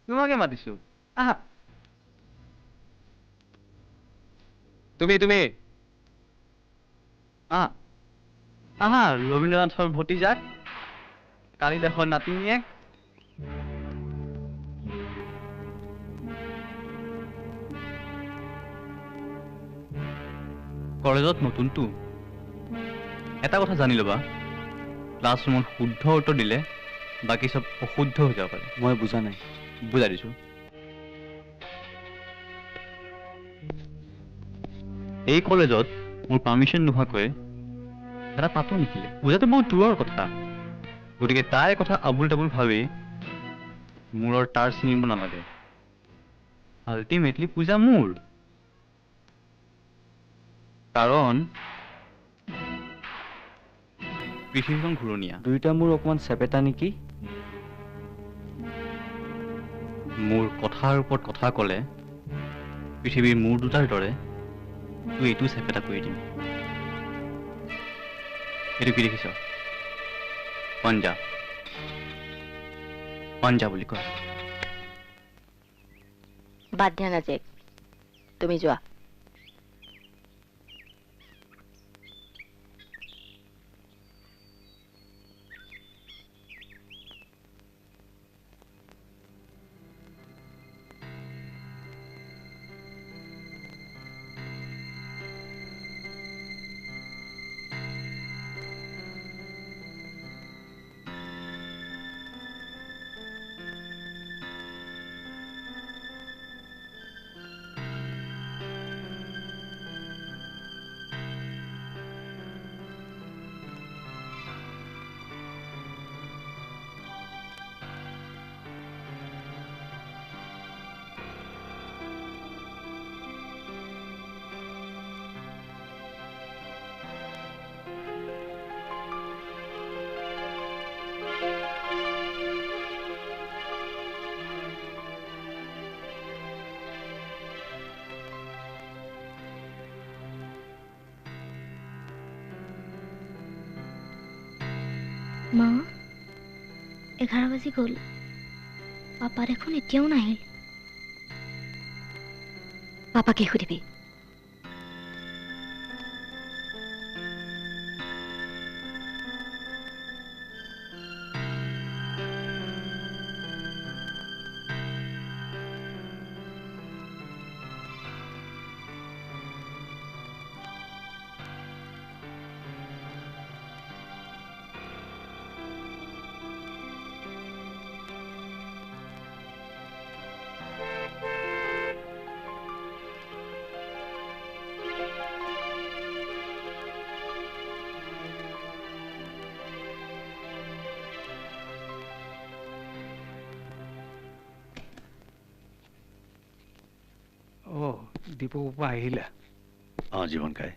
তোমাকে মাতিছো আহা তুমি আহা আহা ৰবীন্দ্ৰনাথৰ ভতিজাক কালিদাসৰ নাতিনীয়েক কলেজত নতুনটো এটা কথা জানি ল'বা ক্লাছৰুমত শুদ্ধ উত্তৰ দিলে বাকী চব অশুদ্ধ হৈ যাব পাৰে মই বুজা নাই বুজাই দিছোঁ এই কলেজত মোৰ পাৰ্মিশ্যন নোহোৱাকৈ এটা পাতো নিখিলে বুজাটো বহুত দূৰৰ কথা গতিকে তাইৰ কথা আবুল তাবুল ভাবি মূৰৰ তাৰ ছিঙিব নালাগে আল্টিমেটলি পূজা মোৰ কাৰণ পৃথিৱীখন ঘূৰণীয়া দুইটা মোৰ অকণমান চেপেটা নেকি মোৰ কথাৰ ওপৰত কথা ক'লে পৃথিৱীৰ মূৰ দুটাৰ দৰে তুই এইটো চেপেটা কৰি দিম এইটো কি দেখিছ পঞ্জাৱ পঞ্জাৱ বুলি কয় বাদ দিয়া না জেক তুমি যোৱা মা 11 বাজি গ'ল পাপা দেখোন এতিয়াও নাহিল পাপাকে সুধিবি দীপকৰ পৰা আহিলা? জীৱন কাই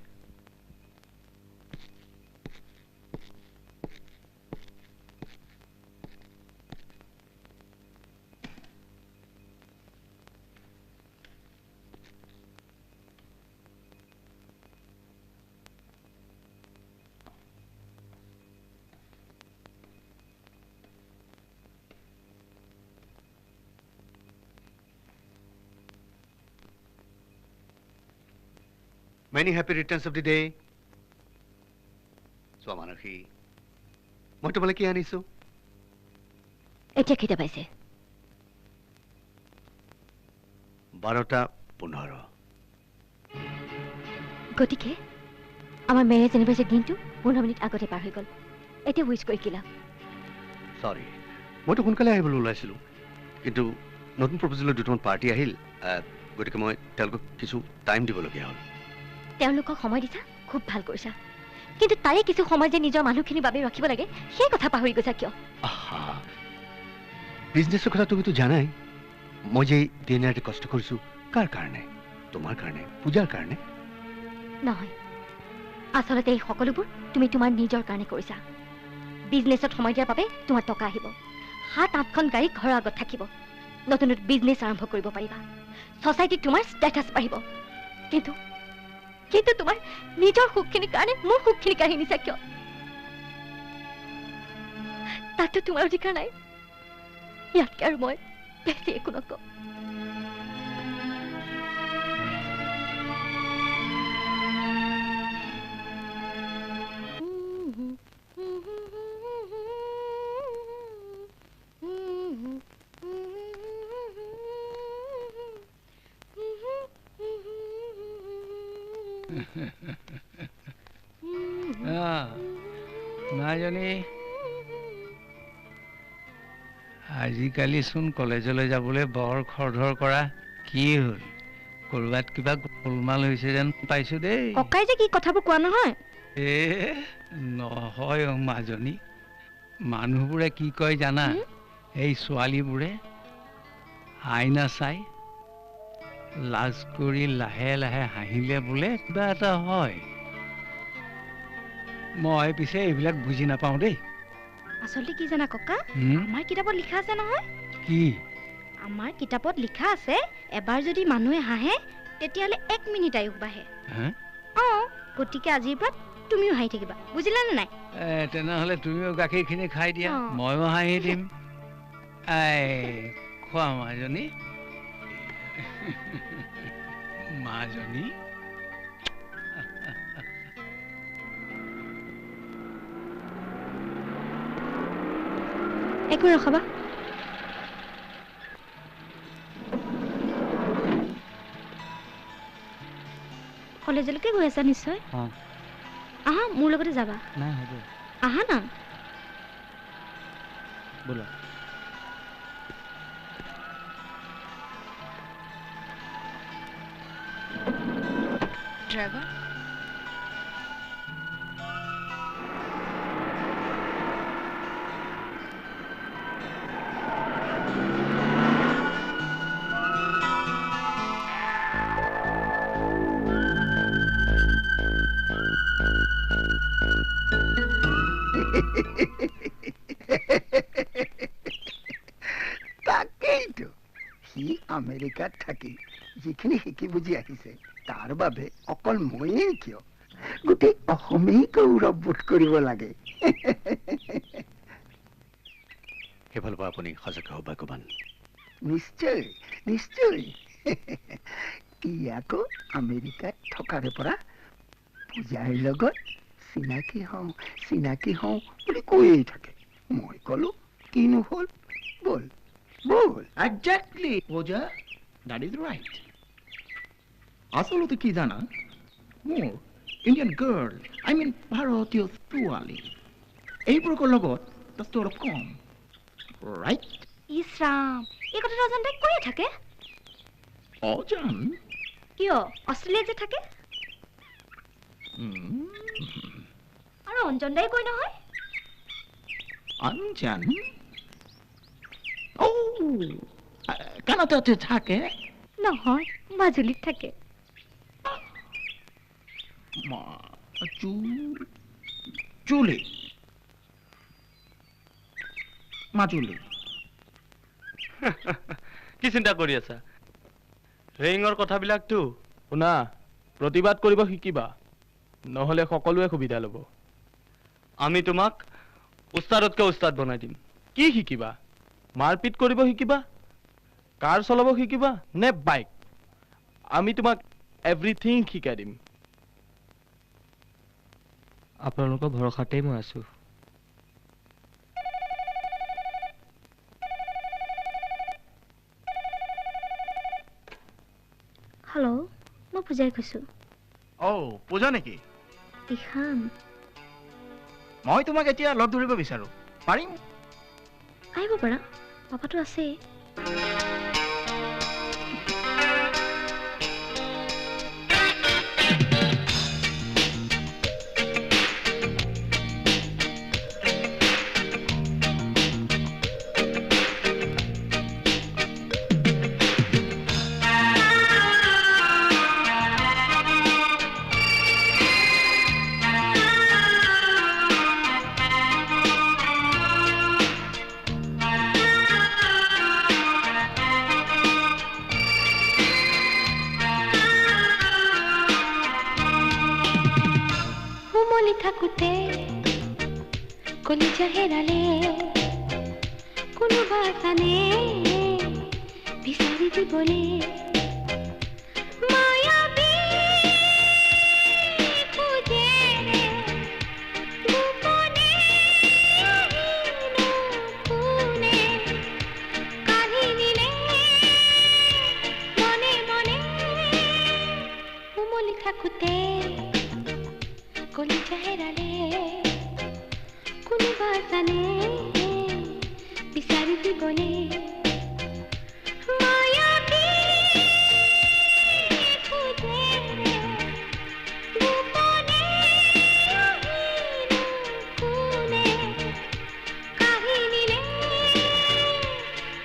Many happy returns of the day. Swamanakhi. মই তোমালৈ কি আনিছো? এতিয়া কেইটা পাইছে? 12:15। গতিকে আমাৰ মেৰেজ এনিভাৰ্চাৰী দিনটো 15 মিনিট আগতে পাৰ হৈ গ'ল। এতিয়া উইচ কৰি কি লাভ? সৰি, মইতো সোনকালে আহিবলৈ ওলাইছিলোঁ, কিন্তু নতুন প্ৰপ'জেলৰ দুটামান পাৰ্টি আহিল, গতিকে মই তেওঁলোকক কিছু টাইম দিবলগীয়া হ'ল। তেওঁলোকক সময় দিছা, খুব ভাল কৰিছা, কিন্তু তাৰে কিছু সময় যে নিজৰ মানুহখিনিৰ বাবে ৰাখিব লাগে সেই কথা পাহৰি গৈছা কিয়? বিজনেছৰ কথা তুমিতো জানাই। মই যে দিনে ৰাতি কষ্ট কৰিছোঁ কাৰ কাৰণে? তোমাৰ কাৰণে, পূজাৰ কাৰণে? নহয়, আচলতে এই সকলোবোৰ তুমি তোমাৰ নিজৰ কাৰণে কৰিছা। বিজনেছত সময় দিয়াৰ বাবে তোমাৰ টকা আহিব, 7-8খন গাড়ী ঘৰৰ আগত থাকিব, নতুন নতুন বিজনেছ আৰম্ভ কৰিব পাৰিবা, ছ'চাইটিত তোমাৰ ষ্টেটাছ বাঢ়িব। কিন্তু কিন্তু তোমাৰ নিজৰ সুখখিনিৰ কাৰণে মোৰ সুখখিনি কাঢ়ি নিছা কিয়? তাতো তোমাৰ অধিকাৰ নাই। ইয়াতকে আৰু মই বেছি একো নকওঁ। মাজনী, আজিকালি চোন কলেজলৈ যাবলৈ বৰ খৰধৰ কৰা। কি হ'ল? কৰবাত কিবা গোলমাল হৈছে যেন পাইছো দেই। ককাই যে কি কথাবোৰ কোৱা নহয়। নহয় মাজনী, মানুহবোৰে কি কয় জানা? এই ছোৱালীবোৰে আইনা চাই লাজ কৰি লাহে লাহে হাঁহিলে বোলে কিবা এটা হয়। মই পিছে এইবিলাক বুজি নাপাওঁ দেই। আচলতে কি জানা ককা, আমাৰ কিতাপত লিখা আছে নহয়। কি? আমাৰ কিতাপত লিখা আছে, এবাৰ যদি মানুহে হাঁহে তেতিয়াহ'লে 1 মিনিট আয়ুস বাঢ়ে। গতিকে আজিৰ পৰা তুমিও হাঁহি থাকিবা, বুজিলা নে নাই? তেনেহ'লে তুমিও গাখীৰখিনি খাই দিয়া, ময়ো হাঁহি দিম। খোৱা মাজনী। মাজনী একো ৰখাবা। কলেজলৈকে গৈ আছা নিশ্চয়? আহা, মোৰ লগতে যাবা। নাই হ'ব, আহা না। ব'লা। ড্ৰাইভাৰ, তাকেইতো, সি আমেৰিকাত থাকি যিখিনি শিকি বুজি আহিছে তাৰ বাবে অকল ময়েই কিয়, গোটেই অসমেই গৌৰৱ বোধ কৰিব লাগে। সেইফালৰ পৰা আপুনি সঁচাকৈ সৌভাগ্যৱান। নিশ্চয় নিশ্চয়। ই আকৌ আমেৰিকাত থকাৰে পৰা পূজাৰ লগত চিনাকি হওঁ বুলি কৈয়েই থাকে। মই ক'লো কিনো হ'ল, বল বল। Exactly, Pooja. That is right. আসলতে কি জানা, মোৰ ইণ্ডিয়ান গাৰ্ল, I mean ভাৰতীয় ছোৱালী, এইবোৰৰ লগত দহটো অলপ কম, ৰাইট? ইছৰাম, এই কথাটো অজান্তাই কৈয়ে থাকে। অজান? কিয়? অষ্ট্ৰেলিয়াত যে থাকে। আৰু অঞ্জন দাই কৈ নহয়। অঞ্জন? কানাডাতে থাকে? নহয়, মাজুলীত থাকে। চুলি মাজুলী কি চিন্তা কৰি আছা ৰেইঙৰ কথাবিলাকতো শুনা প্ৰতিবাদ কৰিব শিকিবা নহ'লে সকলোৱে সুবিধা ল'ব আমি তোমাক উস্তাদতকৈ উস্তাদ বনাই দিম কি শিকিবা মাৰপিট কৰিব শিকিবা কাৰ চলাব শিকিবা নে বাইক আমি তোমাক এভৰিথিং শিকাই দিম আপোনালোকৰ ভৰসাতেই মই আছোঁ হেল্ল' মই পূজাই কৈছোঁ পূজা নেকি ইখান মই তোমাক এতিয়া লগ ধৰিব বিচাৰো পাৰিম আহিব পাৰা পাপাটো আছেই থাকোঁতে কলিজা হেৰালে কোনোবা জানে বিচাৰি দিবলে মায়াবী খোজেৰে গোপনে আহিনো কোনে কাঢ়ি নিলে মনে মনে উমলি থাকোঁতে কলিজা হেৰালে কোনোবা জানে বিচাৰি দিবলে মায়াবী খোজেৰে গোপনে আহিনো কোনে কাঢ়ি নিলে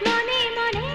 মনে মনে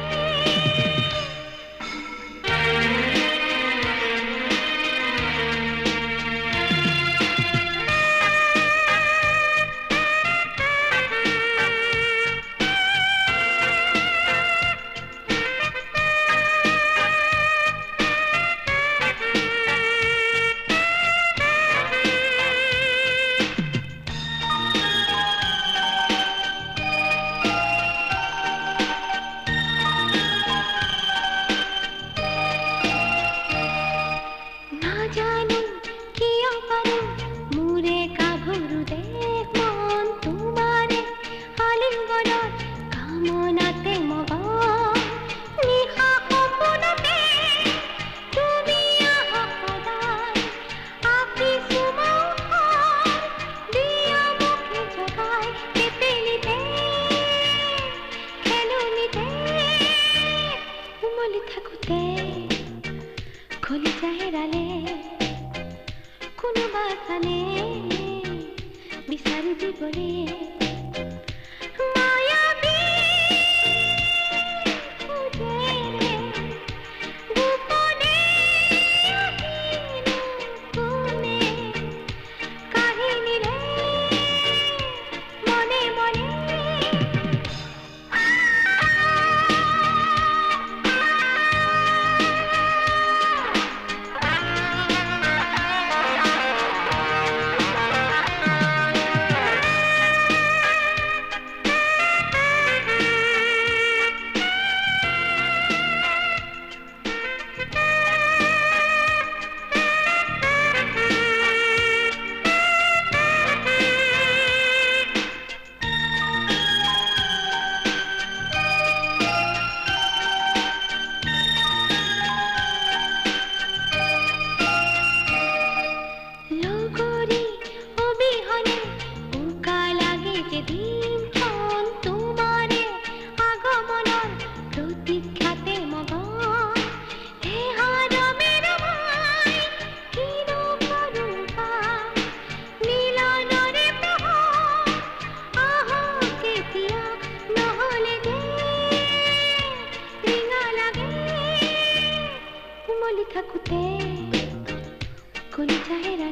কলিজা হেৰালে কোনোবা জানে বিচাৰি দিবলে মায়াবী খোজেৰে গোপনে আহিনো কোনে কাঢ়ি নিলে মনে মনে থাকোঁতে কলিজা হেৰা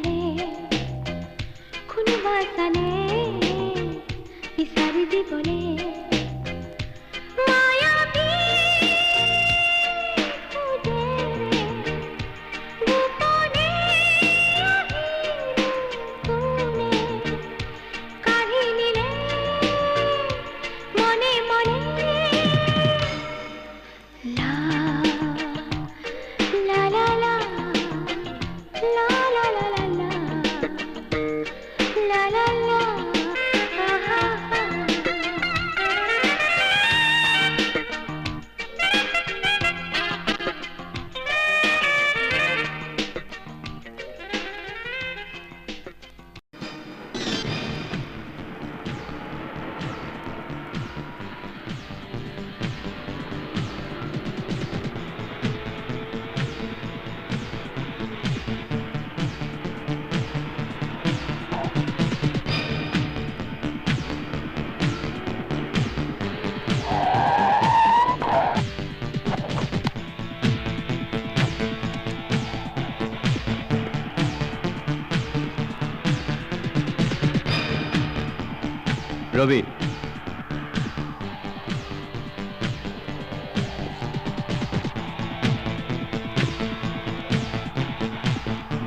ৰবি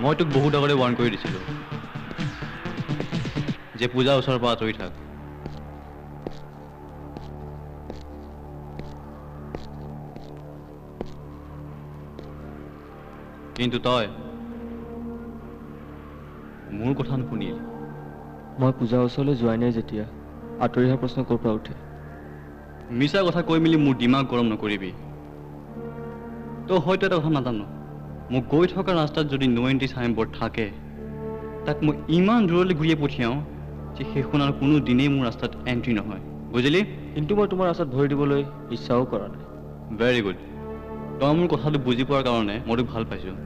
মই তোক বহুত আগতে ৱাৰ্ণ কৰি দিছিলোঁ যে পূজা ওচৰৰ পৰা আঁতৰি থাক কিন্তু তই মোৰ কথা নুশুনিলি মই পূজাৰ ওচৰলৈ যোৱাই নাই যেতিয়া আঁতৰি অহা প্ৰশ্ন ক'ৰ পৰা উঠে মিছা কথা কৈ মেলি মোৰ দিমাগ গৰম নকৰিবি তই হয়তো এটা কথা নাজানো মোক গৈ থকা ৰাস্তাত যদি নো এণ্ট্ৰি চাইনবোৰ্ড থাকে তাক মই ইমান দূৰলৈ ঘূৰিয়ে পঠিয়াওঁ যে সেইখন আৰু কোনো দিনেই মোৰ ৰাস্তাত এণ্ট্ৰি নহয় বুজিলি কিন্তু মই তোমাৰ ৰাস্তাত ভৰি দিবলৈ ইচ্ছাও কৰা নাই ভেৰি গুড তই মোৰ কথাটো বুজি পোৱাৰ কাৰণে মই তোক ভাল পাইছোঁ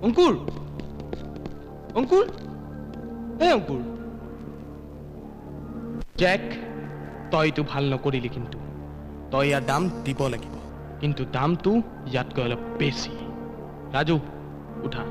অংকুৰ অংকুৰ এই অংকুৰ জেক তই এইটো ভাল নকৰিলি কিন্তু তই ইয়াৰ দাম দিব লাগিব কিন্তু দামটো ইয়াতকৈ অলপ বেছি ৰাজু উঠা